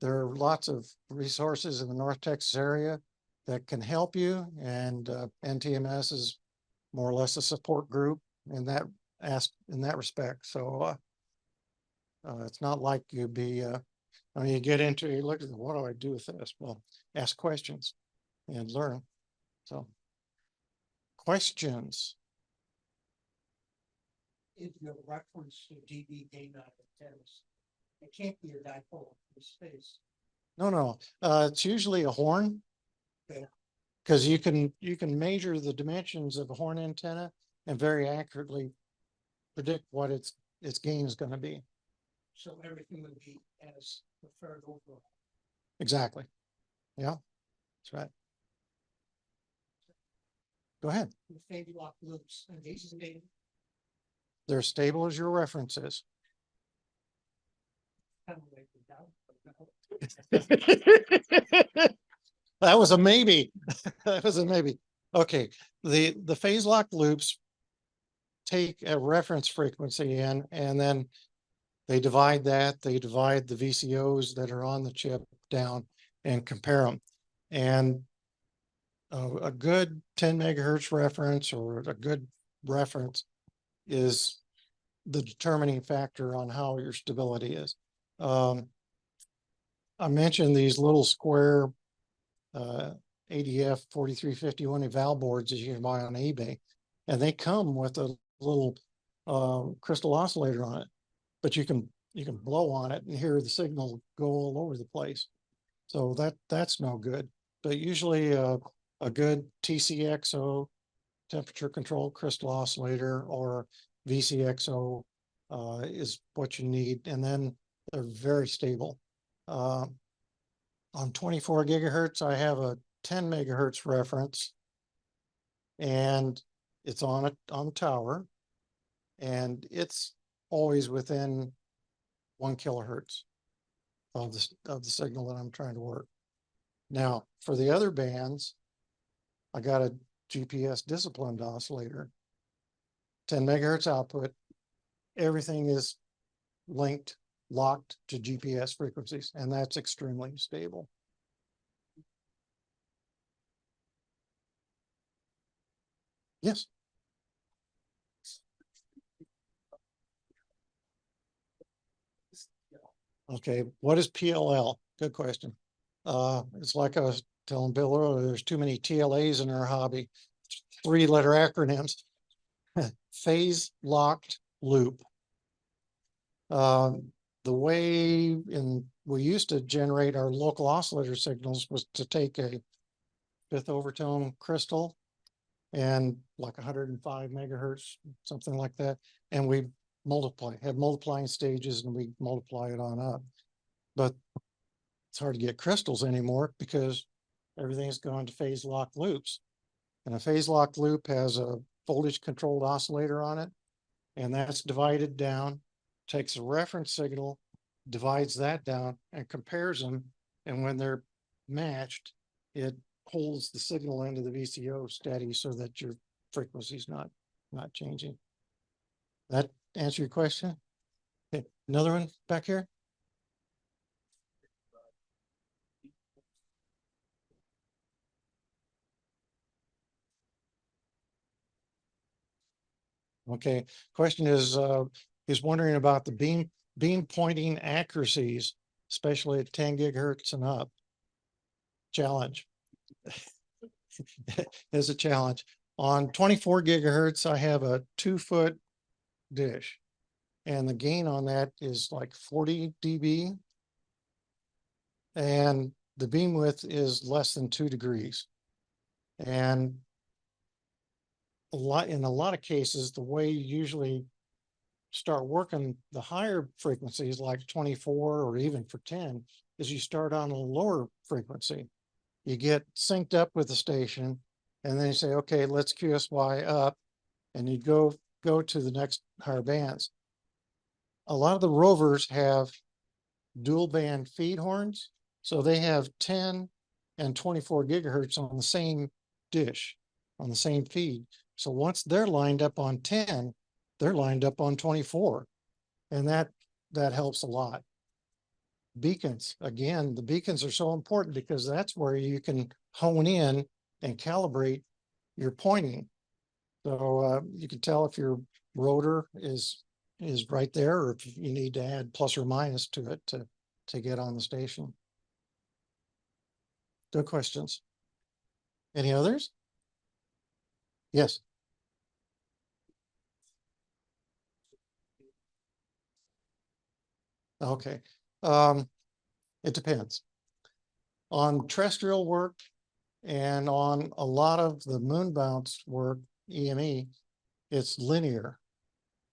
E: there are lots of resources in the North Texas area that can help you. And NTMS is more or less a support group in that respect. So it's not like you'd be, I mean, you get into, you look at what do I do with this? Well, ask questions and learn. So. Questions?
F: If you reference to DB gain out of tennis, it can't be a dipole in space.
E: No. It's usually a horn.
F: Okay.
E: Because you can measure the dimensions of a horn antenna and very accurately predict what its gain is going to be.
F: So everything would be as preferred overall.
E: Exactly. Yeah, that's right. Go ahead.
F: The fade lock loops and these stable.
E: They're stable as your reference is.
F: Kind of like the down.
E: That was a maybe. That was a maybe. Okay. The phase lock loops take a reference frequency in, and then they divide that. They divide the VCOs that are on the chip down and compare them. And a good 10 megahertz reference or a good reference is the determining factor on how your stability is. I mentioned these little square ADF 4351 eval boards that you can buy on eBay, and they come with a little crystal oscillator on it, but you can blow on it and hear the signal go all over the place. So that's no good. But usually a good TCXO, temperature controlled crystal oscillator, or VCXO is what you need. And then they're very stable. On 24 gigahertz, I have a 10 megahertz reference. And It's on the tower, and it's always within 1 kilohertz of the signal that I'm trying to work. Now, for the other bands, I got a GPS disciplined oscillator, 10 megahertz output. Everything is locked to GPS frequencies, and that's extremely stable. Yes. Okay, what is PLL? Good question. It's like I was telling Bill earlier, there's too many TLAs in our hobby. 3-letter acronyms. Phase locked loop. The way we used to generate our local oscillator signals was to take a 5th overtone crystal and like 105 megahertz, something like that. And we have multiplying stages, and we multiply it on up. But it's hard to get crystals anymore because everything's gone to phase locked loops. And a phase locked loop has a voltage controlled oscillator on it, and that's divided down, takes a reference signal, divides that down, and compares them. And when they're matched, it holds the signal into the VCO steady so that your frequency is not changing. That answer your question? Okay, another one back here. Okay, question is wondering about the beam pointing accuracies, especially at 10 gigahertz and up. Challenge. Is a challenge. On 24 gigahertz, I have a 2-foot dish, and the gain on that is like 40 dB, and the beam width is less than 2 degrees. And in a lot of cases, the way you usually start working the higher frequencies, like 24 or even for 10, is you start on a lower frequency. You get synced up with the station, and then you say, okay, let's QSY up, and you go to the next higher bands. A lot of the rovers have dual band feed horns, so they have 10 and 24 gigahertz on the same dish, on the same feed. So once they're lined up on 10, they're lined up on 24, and that helps a lot. Beacons, again, the beacons are so important because that's where you can hone in and calibrate your pointing. So you can tell if your rotor is right there, or if you need to add plus or minus to it to get on the station. Good questions. Any others? Yes. Okay. It depends. On terrestrial work and on a lot of the moon bounce work, EME, it's linear.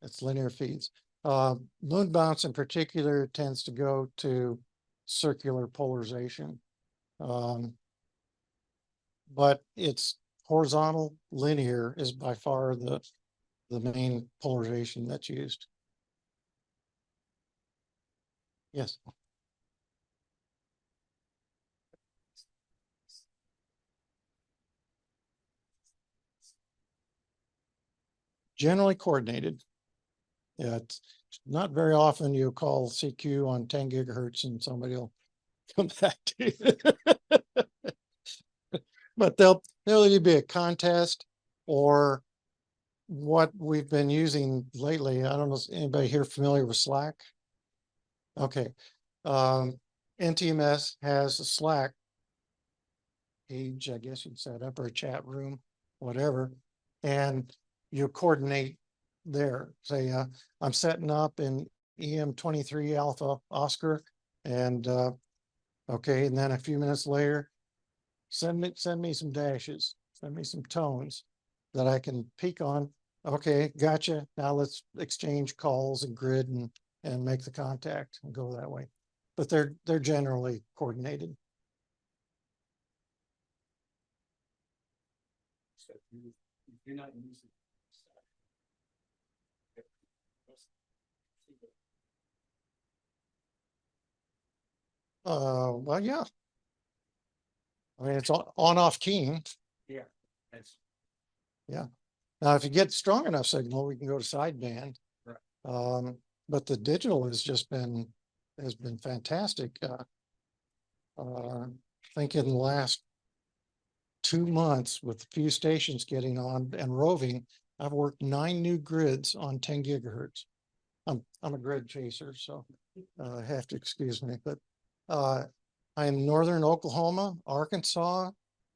E: It's linear feeds. Moon bounce in particular tends to go to circular polarization. But it's horizontal linear is by far the main polarization that's used. Yes. Generally coordinated. Yeah, it's not very often you call CQ on 10 gigahertz and somebody will come back to you. But there'll either be a contest or what we've been using lately. I don't know if anybody here familiar with Slack. Okay. NTMS has a Slack page, I guess you'd set up, or a chat room, whatever, and you coordinate there. Say, I'm setting up in EM23 Alpha Oscar, and okay, and then a few minutes later, send me some dashes, send me some tones that I can peek on. Okay, gotcha. Now let's exchange calls and grid and make the contact and go that way. But they're generally coordinated.
F: You're not using.
E: Well, yeah. I mean, it's on off keying.
F: Yeah, that's.
E: Now, if you get strong enough signal, we can go to sideband.
F: Right.
E: But the digital has been fantastic. I think in the last 2 months, with a few stations getting on and roving, I've worked 9 new grids on 10 gigahertz. I'm a grid chaser, so have to excuse me, but I'm in northern Oklahoma, Arkansas,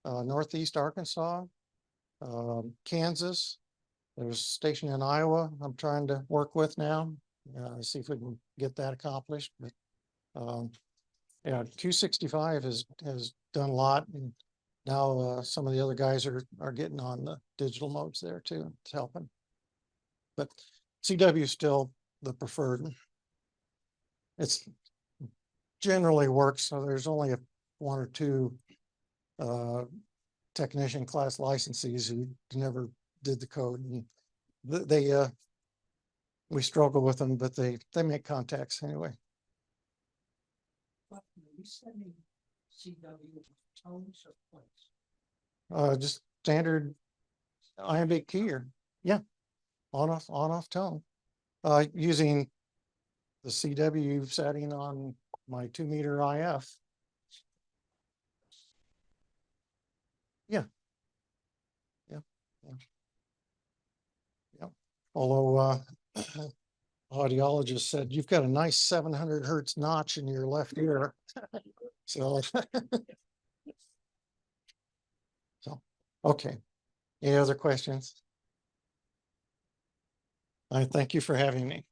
E: northeast Arkansas, Kansas. There's a station in Iowa I'm trying to work with now. See if we can get that accomplished. But yeah, Q65 has done a lot, and now some of the other guys are getting on the digital modes there too. It's helping. But CW is still the preferred. It's generally works, so there's only 1 or 2 technician class licensees who never did the code, and we struggle with them, but they make contacts anyway.
F: But you sending CW tones or points?
E: Just standard iambic keyer. Yeah. On off tone. Using the CW setting on my 2-meter IF. Yeah. Although audiologist said you've got a nice 700 hertz notch in your left ear. So okay. Any other questions? I thank you for having me.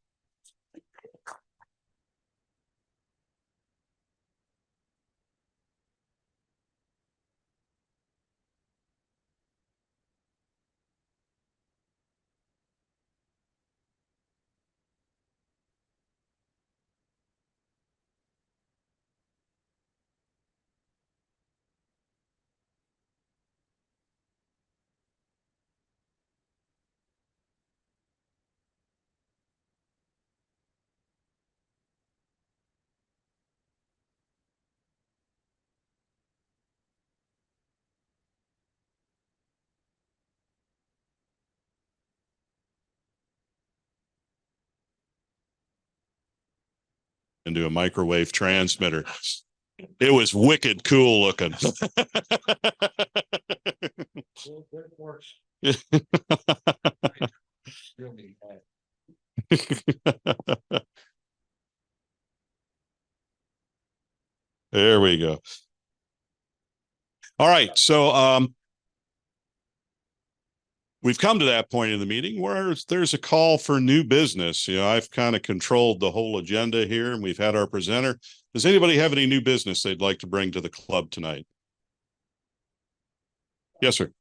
A: Into a microwave transmitter. It was wicked cool looking. There we go. All right. So we've come to that point in the meeting where there's a call for new business. You know, I've kind of controlled the whole agenda here, and we've had our presenter. Does anybody have any new business they'd like to bring to the club tonight? Yes, sir.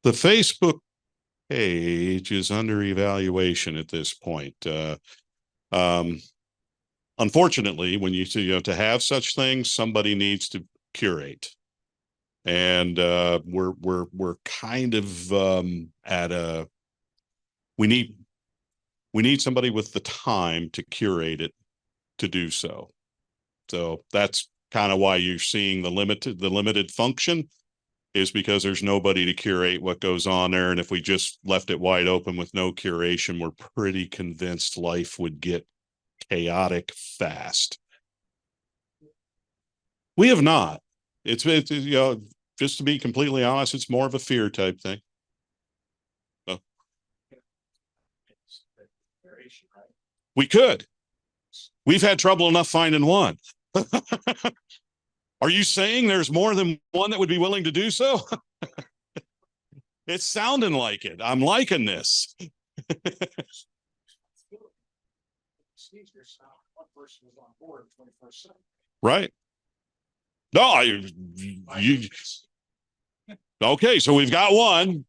A: The Facebook page is under evaluation at this point. Unfortunately, when you see, you know, to have such things, somebody needs to curate. And we're kind of at a we need somebody with the time to curate it to do so. So that's kind of why you're seeing the limited function, is because there's nobody to curate what goes on there. And if we just left it wide open with no curation, we're pretty convinced life would get chaotic fast. We have not. It's you know, just to be completely honest, it's more of a fear type thing. So, we could. We've had trouble enough finding one. Are you saying there's more than one that would be willing to do so? It's sounding like it. I'm liking this. Right. No, you okay, so we've got one.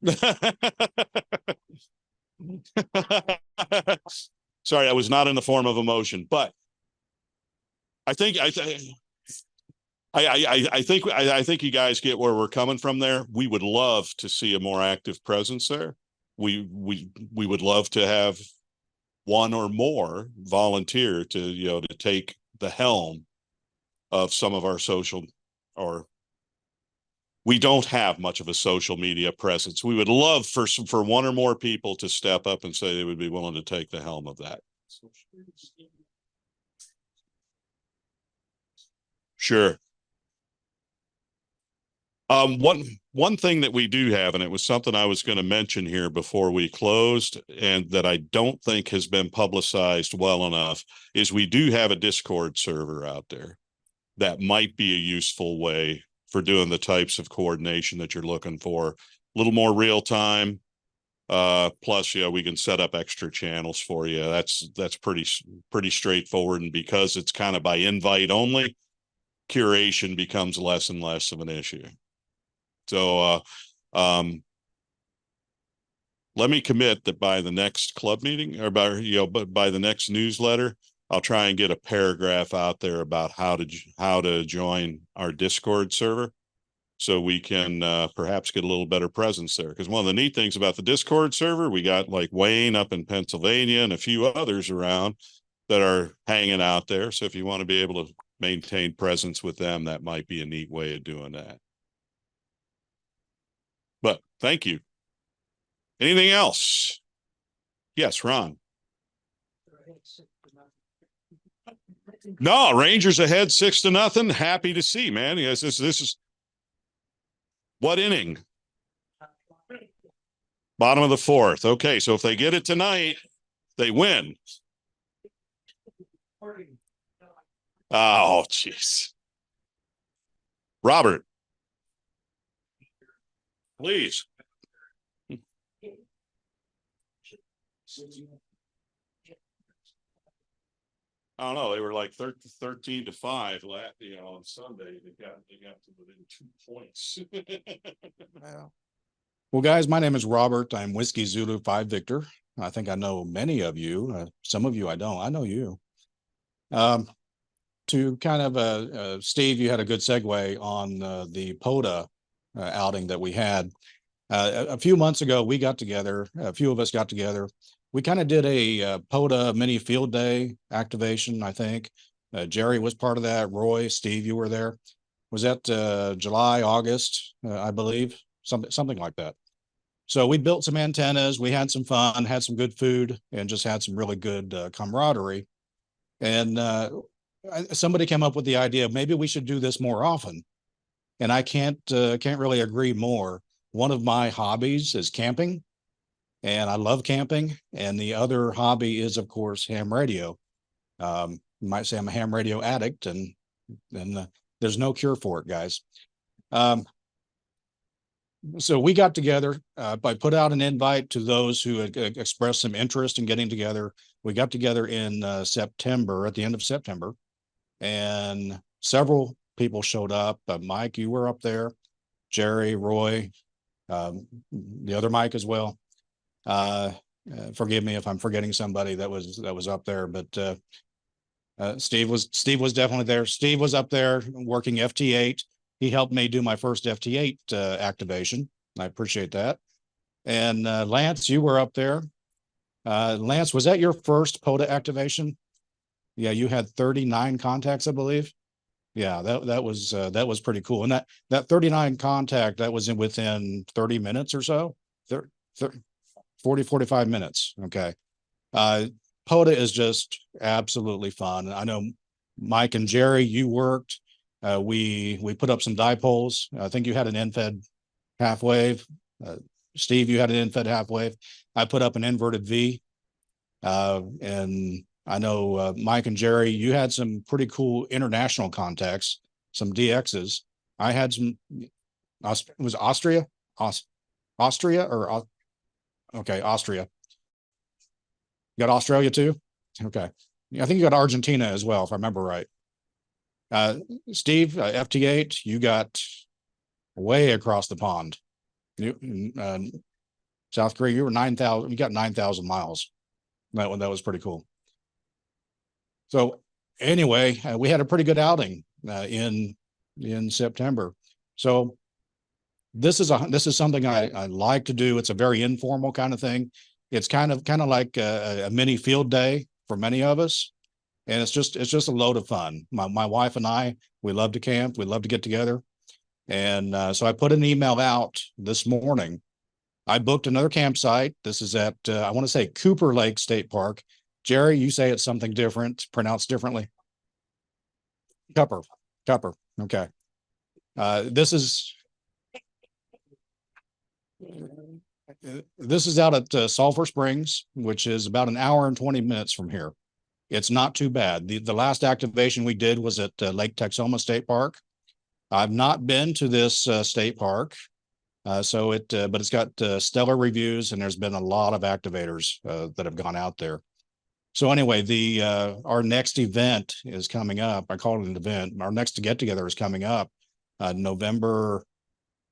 A: Sorry, that was not in the form of a motion, but I think I think you guys get where we're coming from there. We would love to see a more active presence there. We would love to have one or more volunteer to to take the helm of some of our social, or we don't have much of a social media presence. We would love for one or more people to step up and say they would be willing to take the helm of that. Sure. One thing that we do have, and it was something I was going to mention here before we closed, and that I don't think has been publicized well enough, is we do have a Discord server out there that might be a useful way for doing the types of coordination that you're looking for. A little more real time. Plus, we can set up extra channels for you. That's pretty straightforward. And because it's kind of by invite only, curation becomes less and less of an issue. So let me commit that by the next club meeting, or by the next newsletter, I'll try and get a paragraph out there about how to join our Discord server, so we can perhaps get a little better presence there. Because one of the neat things about the Discord server, we got like Wayne up in Pennsylvania and a few others around that are hanging out there. So if you want to be able to maintain presence with them, that might be a neat way of doing that. But thank you. Anything else? Yes, Ron. No, Rangers ahead 6-0. Happy to see, man. Yes, this is what inning? Bottom of the fourth. Okay, so if they get it tonight, they win. Oh, jeez. Robert, please. I don't know. They were like 13-5 on Sunday. They got to within 2 points.
G: Well, guys, my name is Robert. I'm Whiskey Zulu 5 Victor. I think I know many of you. Some of you I don't. I know you. To kind of, Steve, you had a good segue on the POTA outing that we had. A few months ago, we got together. A few of us got together. We kind of did a POTA mini field day activation, I think. Jerry was part of that. Roy, Steve, you were there. Was that July, August, I believe? Something like that. So we built some antennas. We had some fun, had some good food, and just had some really good camaraderie. And somebody came up with the idea of maybe we should do this more often. And I can't really agree more. One of my hobbies is camping, and I love camping. And the other hobby is, of course, ham radio. You might say I'm a ham radio addict, and there's no cure for it, guys. So we got together. I put out an invite to those who had expressed some interest in getting together. We got together in September, at the end of September, and several people showed up. Mike, you were up there. Jerry, Roy, the other Mike as well. Forgive me if I'm forgetting somebody that was up there, but Steve was definitely there. Steve was up there working FT8. He helped me do my first FT8 activation. I appreciate that. And Lance, you were up there. Lance, was that your first POTA activation? Yeah, you had 39 contacts, I believe. Yeah, that was pretty cool. And that 39 contact, that was within 30 minutes or so. 40, 45 minutes. Okay. POTA is just absolutely fun. I know Mike and Jerry, you worked. We put up some dipoles. I think you had an end-fed half wave. Steve, you had an end-fed half wave. I put up an inverted V. And I know Mike and Jerry, you had some pretty cool international contacts, some DXs. I had some, it was Austria? Austria or, okay, Austria. You got Australia too? Okay. I think you got Argentina as well, if I remember right. Steve, FT8, you got way across the pond. South Korea, you were 9,000, you got 9,000 miles. That was pretty cool. So anyway, we had a pretty good outing in September. So this is something I like to do. It's a very informal kind of thing. It's kind of like a mini field day for many of us. And it's just a load of fun. My wife and I, we love to camp. We love to get together. And so I put an email out this morning. I booked another campsite. This is at, I want to say Cooper Lake State Park. Jerry, you say it's something different, pronounced differently. Cupper. Okay. This is out at Sulphur Springs, which is about an hour and 20 minutes from here. It's not too bad. The last activation we did was at Lake Texoma State Park. I've not been to this state park, but it's got stellar reviews, and there's been a lot of activators that have gone out there. So anyway, our next event is coming up. I call it an event. Our next get together is coming up November.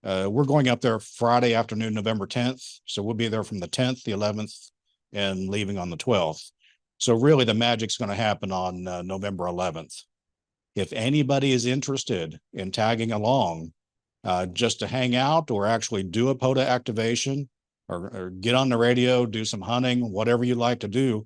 G: We're going up there Friday afternoon, November 10th. So we'll be there from the 10th, the 11th, and leaving on the 12th. So really the magic's going to happen on November 11th. If anybody is interested in tagging along just to hang out or actually do a POTA activation or get on the radio, do some hunting, whatever you like to do,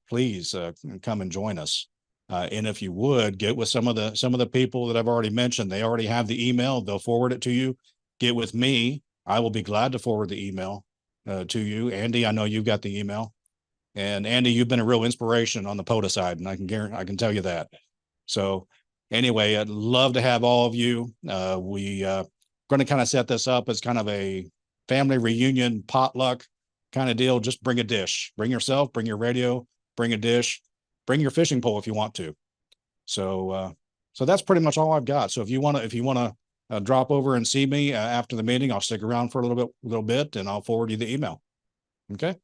G: please come and join us. And if you would, get with some of the people that I've already mentioned. They already have the email. They'll forward it to you. Get with me. I will be glad to forward the email to you. Andy, I know you've got the email. And Andy, you've been a real inspiration on the POTA side, and I can tell you that. So anyway, I'd love to have all of you. We're going to kind of set this up as kind of a family reunion potluck kind of deal. Just bring a dish, bring yourself, bring your radio, bring a dish, bring your fishing pole if you want to. So that's pretty much all I've got. So if you want to drop over and see me after the meeting, I'll stick around for a little bit, and I'll forward you the email. Okay.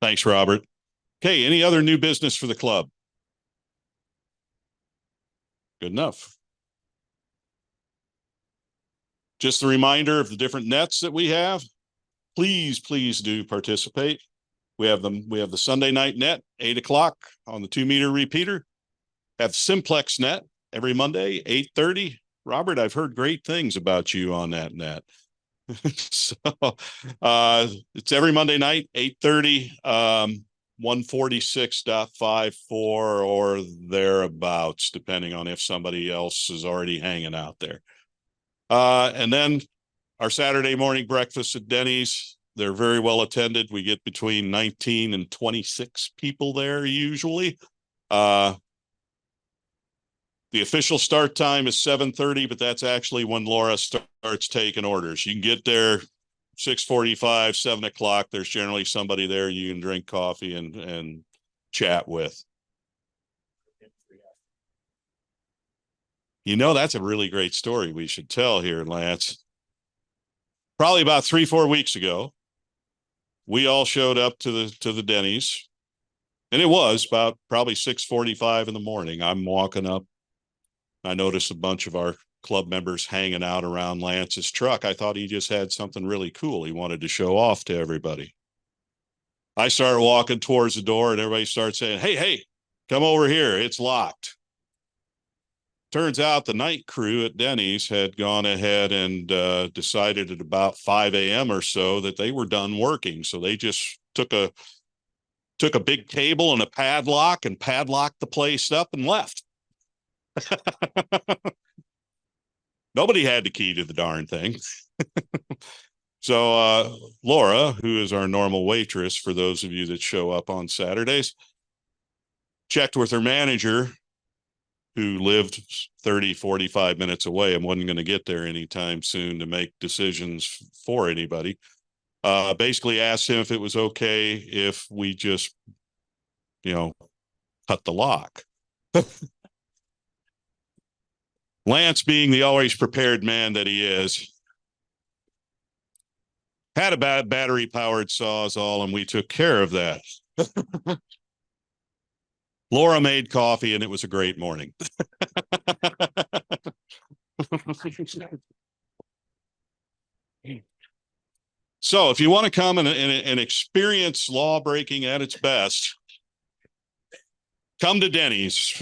A: Thanks, Robert. Okay, any other new business for the club? Good enough. Just a reminder of the different nets that we have. Please do participate. We have the Sunday night net, 8 o'clock on the 2-meter repeater. Have Simplex net every Monday, 8:30. Robert, I've heard great things about you on that net. So it's every Monday night, 8:30, 146.54 or thereabouts, depending on if somebody else is already hanging out there. And then our Saturday morning breakfast at Denny's, they're very well attended. We get between 19 and 26 people there usually. The official start time is 7:30, but that's actually when Laura starts taking orders. You can get there 6:45, 7 o'clock. There's generally somebody there you can drink coffee and chat with. You know, that's a really great story we should tell here, Lance. Probably about 3-4 weeks ago, we all showed up to the Denny's, and it was about probably 6:45 in the morning. I'm walking up. I noticed a bunch of our club members hanging out around Lance's truck. I thought he just had something really cool he wanted to show off to everybody. I started walking towards the door, and everybody starts saying, hey, come over here. It's locked. Turns out the night crew at Denny's had gone ahead and decided at about 5 a.m. or so that they were done working. So they just took a big table and a padlock and padlocked the place up and left. Nobody had the key to the darn thing. So Laura, who is our normal waitress for those of you that show up on Saturdays, checked with her manager, who lived 30-45 minutes away and wasn't going to get there anytime soon to make decisions for anybody. Basically asked him if it was okay if we just, cut the lock. Lance, being the always prepared man that he is, had a bad battery-powered Sawzall, and we took care of that. Laura made coffee, and it was a great morning. So if you want to come and experience law breaking at its best, come to Denny's.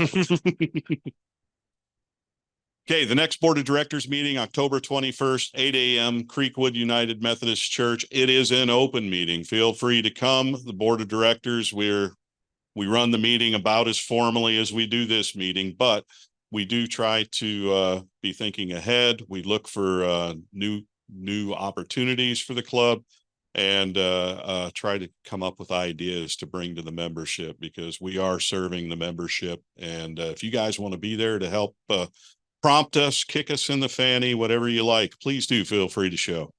A: Okay, the next Board of Directors meeting, October 21st, 8 a.m., Creekwood United Methodist Church. It is an open meeting. Feel free to come. The Board of Directors, we run the meeting about as formally as we do this meeting, but we do try to be thinking ahead. We look for new opportunities for the club and try to come up with ideas to bring to the membership, because we are serving the membership. And if you guys want to be there to help prompt us, kick us in the fanny, whatever you like, please do feel free to show.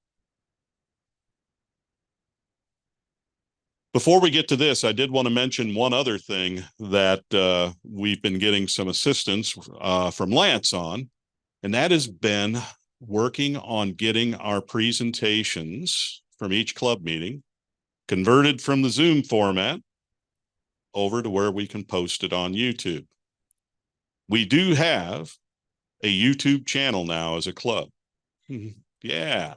A: Before we get to this, I did want to mention one other thing that we've been getting some assistance from Lance on, and that has been working on getting our presentations from each club meeting converted from the Zoom format over to where we can post it on YouTube. We do have a YouTube channel now as a club. Yeah.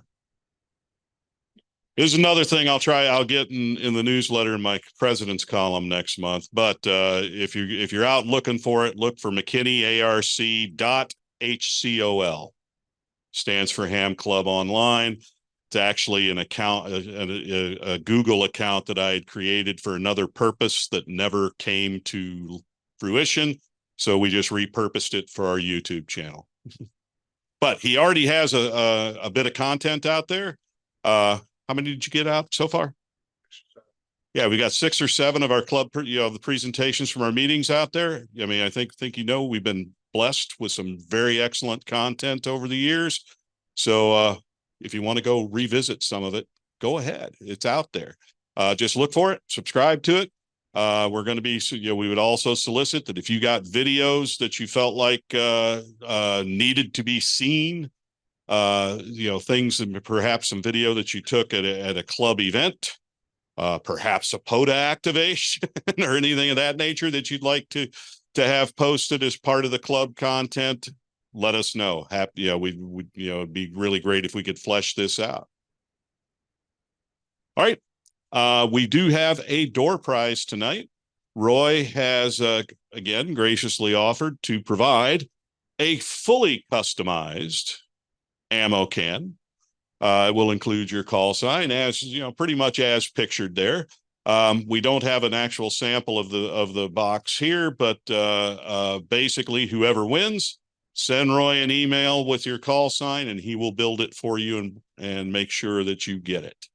A: Here's another thing I'll get in the newsletter in my president's column next month. But if you're out looking for it, look for McKinney.ARC.HCOL. Stands for Ham Club Online. It's actually an account, a Google account that I had created for another purpose that never came to fruition. So we just repurposed it for our YouTube channel. But he already has a bit of content out there. How many did you get out so far? Yeah, we got 6 or 7 of our club, the presentations from our meetings out there. I mean, I think we've been blessed with some very excellent content over the years. So if you want to go revisit some of it, go ahead. It's out there. Just look for it, subscribe to it. We're going to be, we would also solicit that if you got videos that you felt like needed to be seen, things, and perhaps some video that you took at a club event, perhaps a POTA activation or anything of that nature that you'd like to have posted as part of the club content, let us know. It'd be really great if we could flesh this out. All right. We do have a door prize tonight. Roy has, again, graciously offered to provide a fully customized ammo can. It will include your call sign, as pretty much as pictured there. We don't have an actual sample of the box here, but basically whoever wins, send Roy an email with your call sign and he will build it for you and make sure that you get it.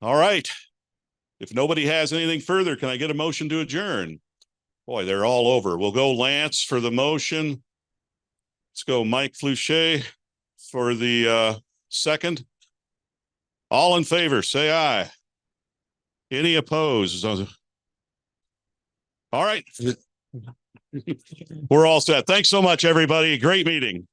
A: All right. If nobody has anything further, can I get a motion to adjourn? Boy, they're all over. We'll go Lance for the motion. Let's go Mike Flouché for the second. All in favor, say aye. Any opposed? All right. We're all set. Thanks so much, everybody. Great meeting.